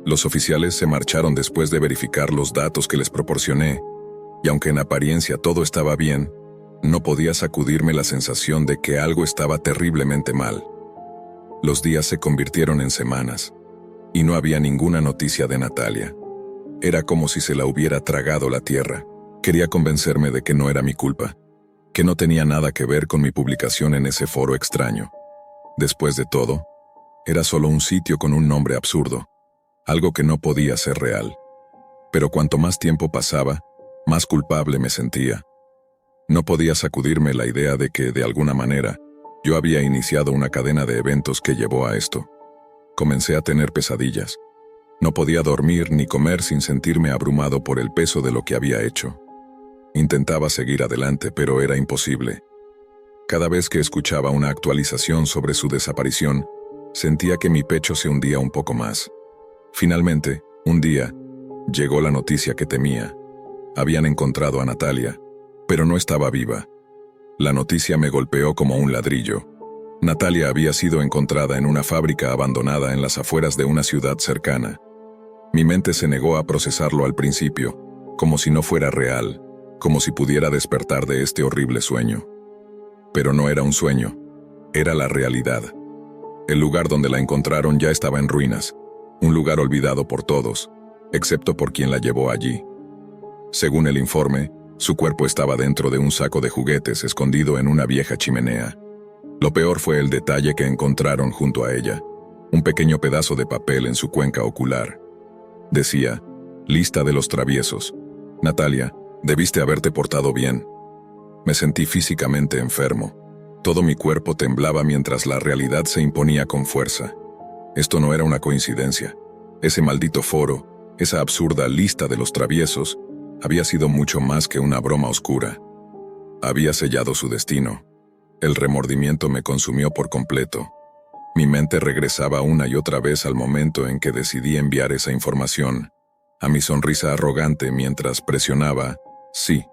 Los oficiales se marcharon después de verificar los datos que les proporcioné, y aunque en apariencia todo estaba bien, no podía sacudirme la sensación de que algo estaba terriblemente mal. Los días se convirtieron en semanas, y no había ninguna noticia de Natalia. Era como si se la hubiera tragado la tierra. Quería convencerme de que no era mi culpa, que no tenía nada que ver con mi publicación en ese foro extraño. Después de todo, era solo un sitio con un nombre absurdo, algo que no podía ser real. Pero cuanto más tiempo pasaba, más culpable me sentía. No podía sacudirme la idea de que, de alguna manera, yo había iniciado una cadena de eventos que llevó a esto. Comencé a tener pesadillas. No podía dormir ni comer sin sentirme abrumado por el peso de lo que había hecho. Intentaba seguir adelante, pero era imposible. Cada vez que escuchaba una actualización sobre su desaparición, sentía que mi pecho se hundía un poco más. Finalmente, un día, llegó la noticia que temía. Habían encontrado a Natalia, pero no estaba viva. La noticia me golpeó como un ladrillo. Natalia había sido encontrada en una fábrica abandonada en las afueras de una ciudad cercana. Mi mente se negó a procesarlo al principio, como si no fuera real, como si pudiera despertar de este horrible sueño. Pero no era un sueño, era la realidad. El lugar donde la encontraron ya estaba en ruinas, un lugar olvidado por todos, excepto por quien la llevó allí. Según el informe, su cuerpo estaba dentro de un saco de juguetes escondido en una vieja chimenea. Lo peor fue el detalle que encontraron junto a ella, un pequeño pedazo de papel en su cuenca ocular. Decía, lista de los traviesos. Natalia, debiste haberte portado bien. Me sentí físicamente enfermo. Todo mi cuerpo temblaba mientras la realidad se imponía con fuerza. Esto no era una coincidencia. Ese maldito foro, esa absurda lista de los traviesos, había sido mucho más que una broma oscura. Había sellado su destino. El remordimiento me consumió por completo. Mi mente regresaba una y otra vez al momento en que decidí enviar esa información, a mi sonrisa arrogante mientras presionaba, sí.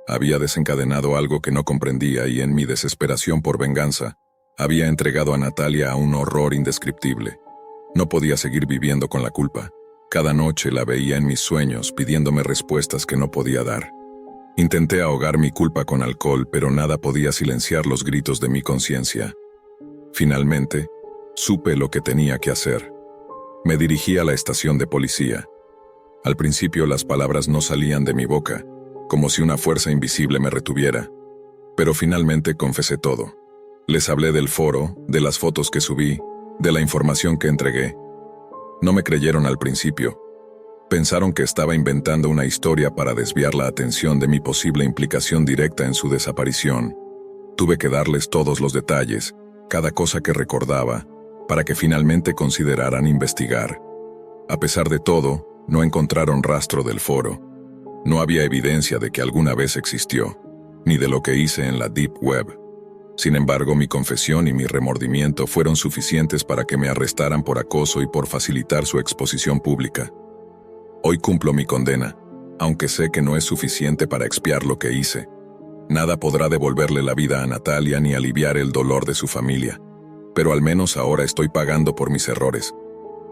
Había desencadenado algo que no comprendía y en mi desesperación por venganza, había entregado a Natalia a un horror indescriptible. No podía seguir viviendo con la culpa. Cada noche la veía en mis sueños pidiéndome respuestas que no podía dar. Intenté ahogar mi culpa con alcohol, pero nada podía silenciar los gritos de mi conciencia. Finalmente, supe lo que tenía que hacer. Me dirigí a la estación de policía. Al principio las palabras no salían de mi boca, como si una fuerza invisible me retuviera. Pero finalmente confesé todo. Les hablé del foro, de las fotos que subí, de la información que entregué. No me creyeron al principio. Pensaron que estaba inventando una historia para desviar la atención de mi posible implicación directa en su desaparición. Tuve que darles todos los detalles, cada cosa que recordaba, para que finalmente consideraran investigar. A pesar de todo, no encontraron rastro del foro. No había evidencia de que alguna vez existió, ni de lo que hice en la Deep Web. Sin embargo, mi confesión y mi remordimiento fueron suficientes para que me arrestaran por acoso y por facilitar su exposición pública. Hoy cumplo mi condena, aunque sé que no es suficiente para expiar lo que hice. Nada podrá devolverle la vida a Natalia ni aliviar el dolor de su familia. Pero al menos ahora estoy pagando por mis errores.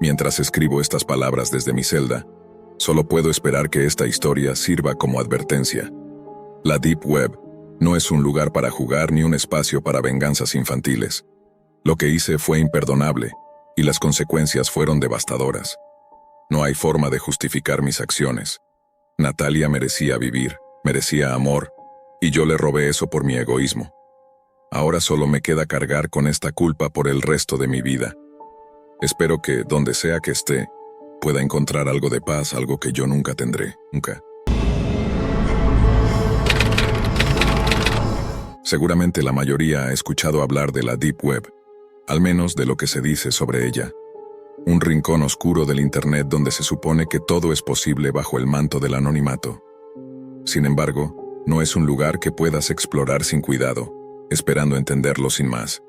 Mientras escribo estas palabras desde mi celda, solo puedo esperar que esta historia sirva como advertencia. La Deep Web no es un lugar para jugar ni un espacio para venganzas infantiles. Lo que hice fue imperdonable, y las consecuencias fueron devastadoras. No hay forma de justificar mis acciones. Natalia merecía vivir, merecía amor, y yo le robé eso por mi egoísmo. Ahora solo me queda cargar con esta culpa por el resto de mi vida. Espero que, donde sea que esté, pueda encontrar algo de paz, algo que yo nunca tendré, nunca. Seguramente la mayoría ha escuchado hablar de la Deep Web, al menos de lo que se dice sobre ella. Un rincón oscuro del Internet donde se supone que todo es posible bajo el manto del anonimato. Sin embargo, no es un lugar que puedas explorar sin cuidado, esperando entenderlo sin más.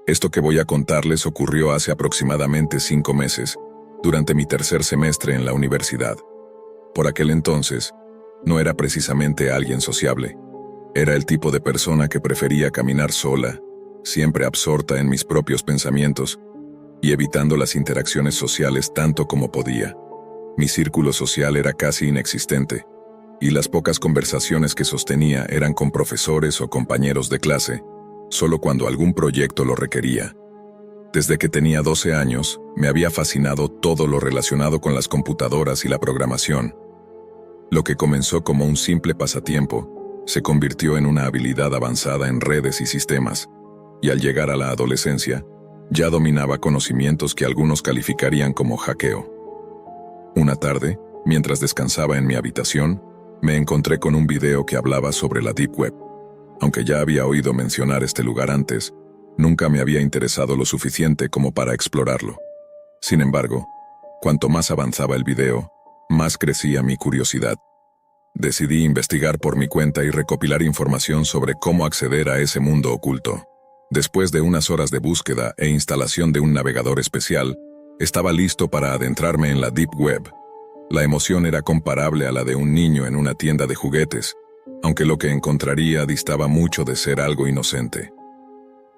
Esto que voy a contarles ocurrió hace aproximadamente 5 meses, durante mi tercer semestre en la universidad. Por aquel entonces, no era precisamente alguien sociable. Era el tipo de persona que prefería caminar sola, siempre absorta en mis propios pensamientos, y evitando las interacciones sociales tanto como podía. Mi círculo social era casi inexistente, y las pocas conversaciones que sostenía eran con profesores o compañeros de clase, solo cuando algún proyecto lo requería. Desde que tenía 12 años, me había fascinado todo lo relacionado con las computadoras y la programación. Lo que comenzó como un simple pasatiempo, se convirtió en una habilidad avanzada en redes y sistemas, y al llegar a la adolescencia, ya dominaba conocimientos que algunos calificarían como hackeo. Una tarde, mientras descansaba en mi habitación, me encontré con un video que hablaba sobre la Deep Web. Aunque ya había oído mencionar este lugar antes, nunca me había interesado lo suficiente como para explorarlo. Sin embargo, cuanto más avanzaba el video, más crecía mi curiosidad. Decidí investigar por mi cuenta y recopilar información sobre cómo acceder a ese mundo oculto. Después de unas horas de búsqueda e instalación de un navegador especial, estaba listo para adentrarme en la Deep Web. La emoción era comparable a la de un niño en una tienda de juguetes, aunque lo que encontraría distaba mucho de ser algo inocente.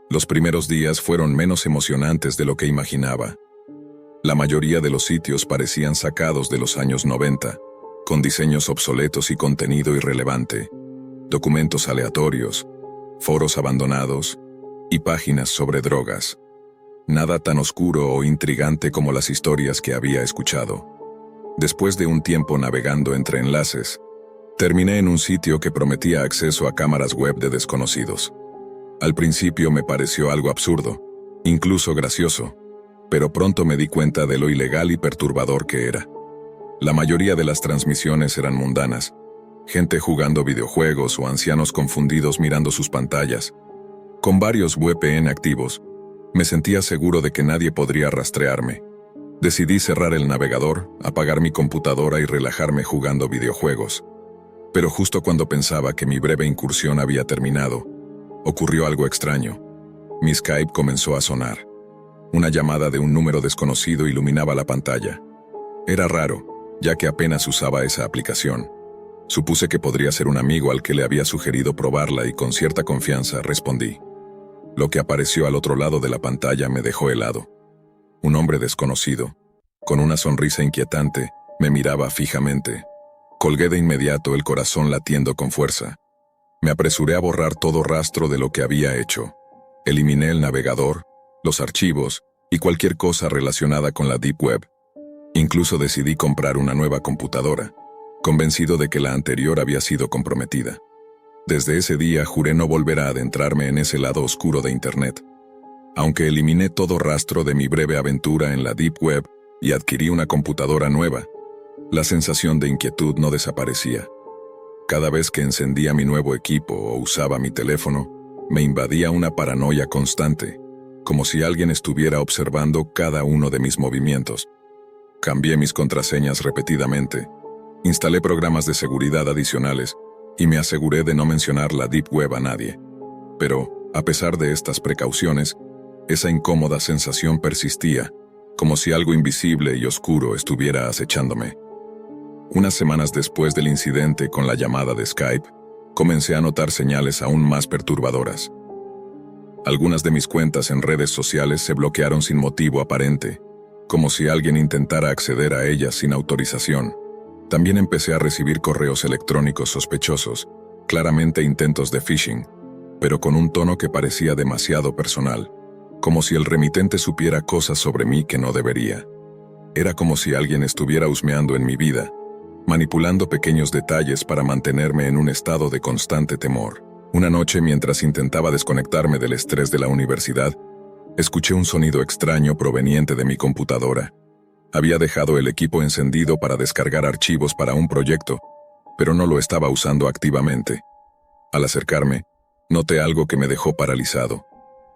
Los primeros días fueron menos emocionantes de lo que imaginaba. La mayoría de los sitios parecían sacados de los años 90, con diseños obsoletos y contenido irrelevante, documentos aleatorios, foros abandonados y páginas sobre drogas. Nada tan oscuro o intrigante como las historias que había escuchado. Después de un tiempo navegando entre enlaces, terminé en un sitio que prometía acceso a cámaras web de desconocidos. Al principio me pareció algo absurdo, incluso gracioso, pero pronto me di cuenta de lo ilegal y perturbador que era. La mayoría de las transmisiones eran mundanas, gente jugando videojuegos o ancianos confundidos mirando sus pantallas. Con varios VPN activos, me sentía seguro de que nadie podría rastrearme. Decidí cerrar el navegador, apagar mi computadora y relajarme jugando videojuegos. Pero justo cuando pensaba que mi breve incursión había terminado, ocurrió algo extraño. Mi Skype comenzó a sonar. Una llamada de un número desconocido iluminaba la pantalla. Era raro, ya que apenas usaba esa aplicación. Supuse que podría ser un amigo al que le había sugerido probarla y con cierta confianza respondí. Lo que apareció al otro lado de la pantalla me dejó helado. Un hombre desconocido, con una sonrisa inquietante, me miraba fijamente. Colgué de inmediato, el corazón latiendo con fuerza. Me apresuré a borrar todo rastro de lo que había hecho. Eliminé el navegador, los archivos y cualquier cosa relacionada con la Deep Web. Incluso decidí comprar una nueva computadora, convencido de que la anterior había sido comprometida. Desde ese día juré no volver a adentrarme en ese lado oscuro de Internet. Aunque eliminé todo rastro de mi breve aventura en la Deep Web y adquirí una computadora nueva, la sensación de inquietud no desaparecía. Cada vez que encendía mi nuevo equipo o usaba mi teléfono, me invadía una paranoia constante, como si alguien estuviera observando cada uno de mis movimientos. Cambié mis contraseñas repetidamente, instalé programas de seguridad adicionales y me aseguré de no mencionar la Deep Web a nadie. Pero, a pesar de estas precauciones, esa incómoda sensación persistía, como si algo invisible y oscuro estuviera acechándome. Unas semanas después del incidente con la llamada de Skype, comencé a notar señales aún más perturbadoras. Algunas de mis cuentas en redes sociales se bloquearon sin motivo aparente, como si alguien intentara acceder a ellas sin autorización. También empecé a recibir correos electrónicos sospechosos, claramente intentos de phishing, pero con un tono que parecía demasiado personal, como si el remitente supiera cosas sobre mí que no debería. Era como si alguien estuviera husmeando en mi vida, manipulando pequeños detalles para mantenerme en un estado de constante temor. Una noche, mientras intentaba desconectarme del estrés de la universidad, escuché un sonido extraño proveniente de mi computadora. Había dejado el equipo encendido para descargar archivos para un proyecto, pero no lo estaba usando activamente. Al acercarme, noté algo que me dejó paralizado.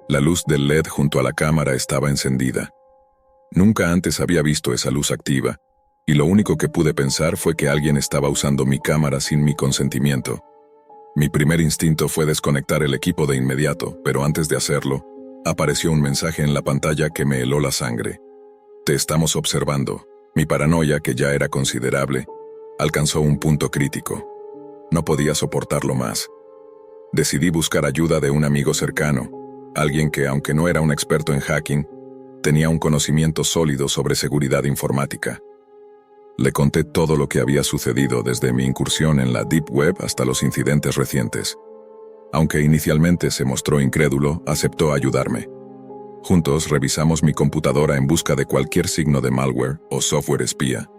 La luz del LED junto a la cámara estaba encendida. Nunca antes había visto esa luz activa, y lo único que pude pensar fue que alguien estaba usando mi cámara sin mi consentimiento. Mi primer instinto fue desconectar el equipo de inmediato, pero antes de hacerlo, apareció un mensaje en la pantalla que me heló la sangre. Te estamos observando. Mi paranoia, que ya era considerable, alcanzó un punto crítico. No podía soportarlo más. Decidí buscar ayuda de un amigo cercano, alguien que, aunque no era un experto en hacking, tenía un conocimiento sólido sobre seguridad informática. Le conté todo lo que había sucedido desde mi incursión en la Deep Web hasta los incidentes recientes. Aunque inicialmente se mostró incrédulo, aceptó ayudarme. Juntos revisamos mi computadora en busca de cualquier signo de malware o software espía.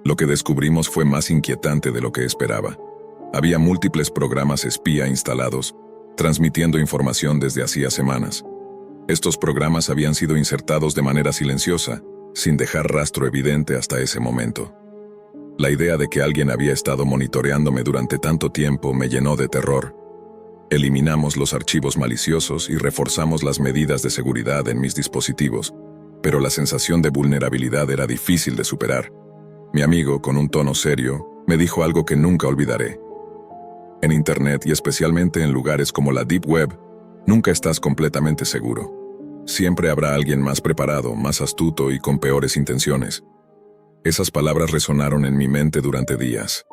Lo que descubrimos fue más inquietante de lo que esperaba. Había múltiples programas espía instalados, transmitiendo información desde hacía semanas. Estos programas habían sido insertados de manera silenciosa, sin dejar rastro evidente hasta ese momento. La idea de que alguien había estado monitoreándome durante tanto tiempo me llenó de terror. Eliminamos los archivos maliciosos y reforzamos las medidas de seguridad en mis dispositivos, pero la sensación de vulnerabilidad era difícil de superar. Mi amigo, con un tono serio, me dijo algo que nunca olvidaré. En Internet y especialmente en lugares como la Deep Web, nunca estás completamente seguro. Siempre habrá alguien más preparado, más astuto y con peores intenciones. Esas palabras resonaron en mi mente durante días.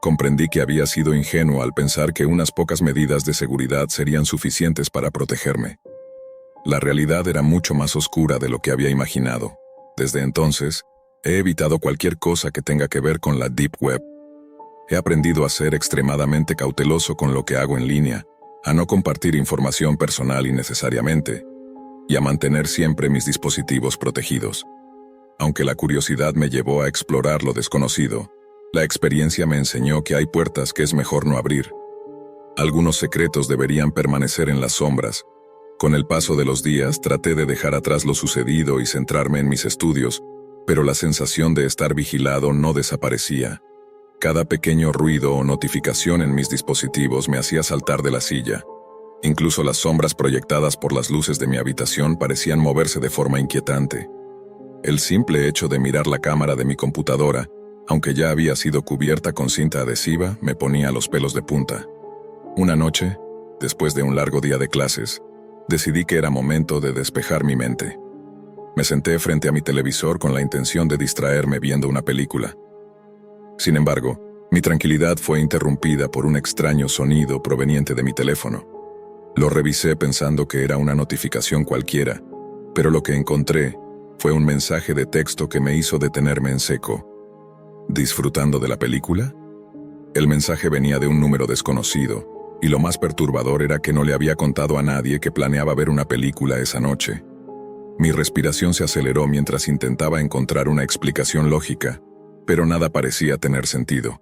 Comprendí que había sido ingenuo al pensar que unas pocas medidas de seguridad serían suficientes para protegerme. La realidad era mucho más oscura de lo que había imaginado. Desde entonces, he evitado cualquier cosa que tenga que ver con la Deep Web. He aprendido a ser extremadamente cauteloso con lo que hago en línea, a no compartir información personal innecesariamente, y a mantener siempre mis dispositivos protegidos. Aunque la curiosidad me llevó a explorar lo desconocido, la experiencia me enseñó que hay puertas que es mejor no abrir. Algunos secretos deberían permanecer en las sombras. Con el paso de los días traté de dejar atrás lo sucedido y centrarme en mis estudios, pero la sensación de estar vigilado no desaparecía. Cada pequeño ruido o notificación en mis dispositivos me hacía saltar de la silla. Incluso las sombras proyectadas por las luces de mi habitación parecían moverse de forma inquietante. El simple hecho de mirar la cámara de mi computadora, aunque ya había sido cubierta con cinta adhesiva, me ponía los pelos de punta. Una noche, después de un largo día de clases, decidí que era momento de despejar mi mente. Me senté frente a mi televisor con la intención de distraerme viendo una película. Sin embargo, mi tranquilidad fue interrumpida por un extraño sonido proveniente de mi teléfono. Lo revisé pensando que era una notificación cualquiera, pero lo que encontré fue un mensaje de texto que me hizo detenerme en seco. ¿Disfrutando de la película? El mensaje venía de un número desconocido, y lo más perturbador era que no le había contado a nadie que planeaba ver una película esa noche. Mi respiración se aceleró mientras intentaba encontrar una explicación lógica, pero nada parecía tener sentido.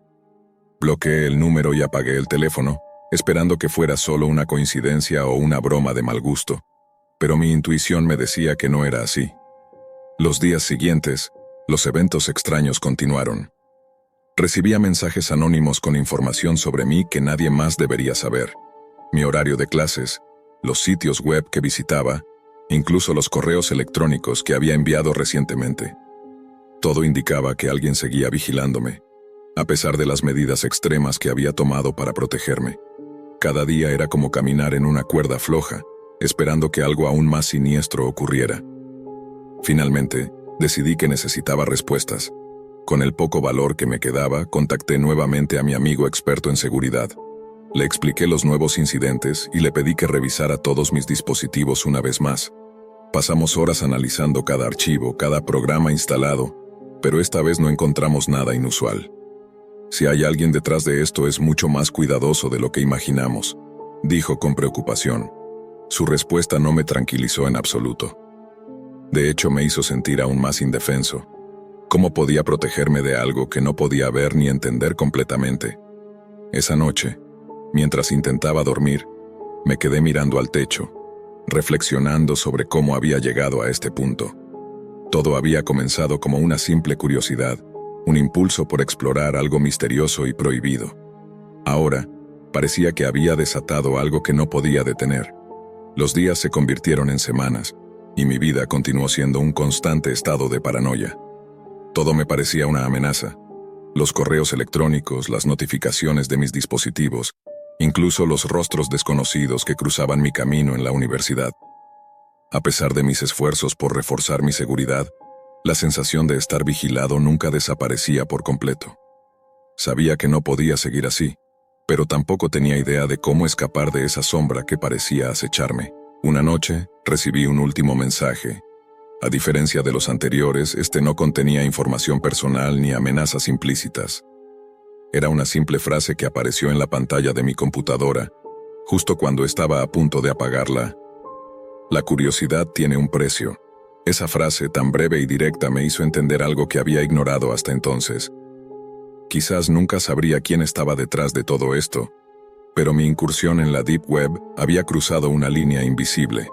Bloqueé el número y apagué el teléfono, esperando que fuera solo una coincidencia o una broma de mal gusto, pero mi intuición me decía que no era así. Los días siguientes, los eventos extraños continuaron. Recibía mensajes anónimos con información sobre mí que nadie más debería saber. Mi horario de clases, los sitios web que visitaba, incluso los correos electrónicos que había enviado recientemente. Todo indicaba que alguien seguía vigilándome, a pesar de las medidas extremas que había tomado para protegerme. Cada día era como caminar en una cuerda floja, esperando que algo aún más siniestro ocurriera. Finalmente, decidí que necesitaba respuestas. Con el poco valor que me quedaba, contacté nuevamente a mi amigo experto en seguridad. Le expliqué los nuevos incidentes y le pedí que revisara todos mis dispositivos una vez más. Pasamos horas analizando cada archivo, cada programa instalado, pero esta vez no encontramos nada inusual. Si hay alguien detrás de esto es mucho más cuidadoso de lo que imaginamos, dijo con preocupación. Su respuesta no me tranquilizó en absoluto. De hecho, me hizo sentir aún más indefenso. ¿Cómo podía protegerme de algo que no podía ver ni entender completamente? Esa noche, mientras intentaba dormir, me quedé mirando al techo, reflexionando sobre cómo había llegado a este punto. Todo había comenzado como una simple curiosidad, un impulso por explorar algo misterioso y prohibido. Ahora, parecía que había desatado algo que no podía detener. Los días se convirtieron en semanas, y mi vida continuó siendo un constante estado de paranoia. Todo me parecía una amenaza. Los correos electrónicos, las notificaciones de mis dispositivos, incluso los rostros desconocidos que cruzaban mi camino en la universidad. A pesar de mis esfuerzos por reforzar mi seguridad, la sensación de estar vigilado nunca desaparecía por completo. Sabía que no podía seguir así, pero tampoco tenía idea de cómo escapar de esa sombra que parecía acecharme. Una noche, recibí un último mensaje. A diferencia de los anteriores, este no contenía información personal ni amenazas implícitas. Era una simple frase que apareció en la pantalla de mi computadora, justo cuando estaba a punto de apagarla. La curiosidad tiene un precio. Esa frase tan breve y directa me hizo entender algo que había ignorado hasta entonces. Quizás nunca sabría quién estaba detrás de todo esto, pero mi incursión en la Deep Web había cruzado una línea invisible.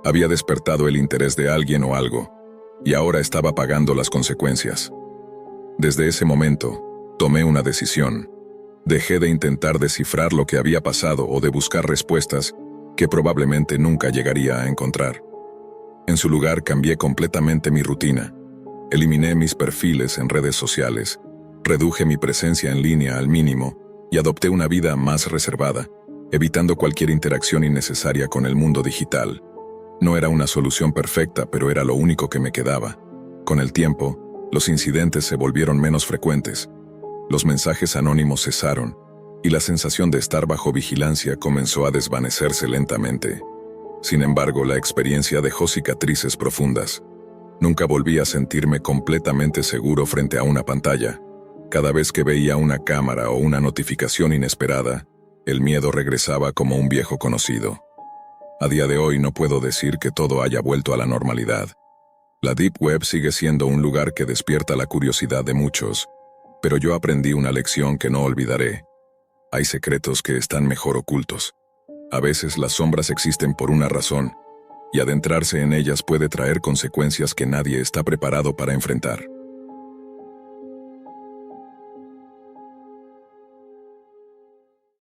Había despertado el interés de alguien o algo, y ahora estaba pagando las consecuencias. Desde ese momento, tomé una decisión. Dejé de intentar descifrar lo que había pasado o de buscar respuestas que probablemente nunca llegaría a encontrar. En su lugar, cambié completamente mi rutina. Eliminé mis perfiles en redes sociales, reduje mi presencia en línea al mínimo y adopté una vida más reservada, evitando cualquier interacción innecesaria con el mundo digital. No era una solución perfecta, pero era lo único que me quedaba. Con el tiempo, los incidentes se volvieron menos frecuentes. Los mensajes anónimos cesaron, y la sensación de estar bajo vigilancia comenzó a desvanecerse lentamente. Sin embargo, la experiencia dejó cicatrices profundas. Nunca volví a sentirme completamente seguro frente a una pantalla. Cada vez que veía una cámara o una notificación inesperada, el miedo regresaba como un viejo conocido. A día de hoy no puedo decir que todo haya vuelto a la normalidad. La Deep Web sigue siendo un lugar que despierta la curiosidad de muchos, pero yo aprendí una lección que no olvidaré. Hay secretos que están mejor ocultos. A veces las sombras existen por una razón, y adentrarse en ellas puede traer consecuencias que nadie está preparado para enfrentar.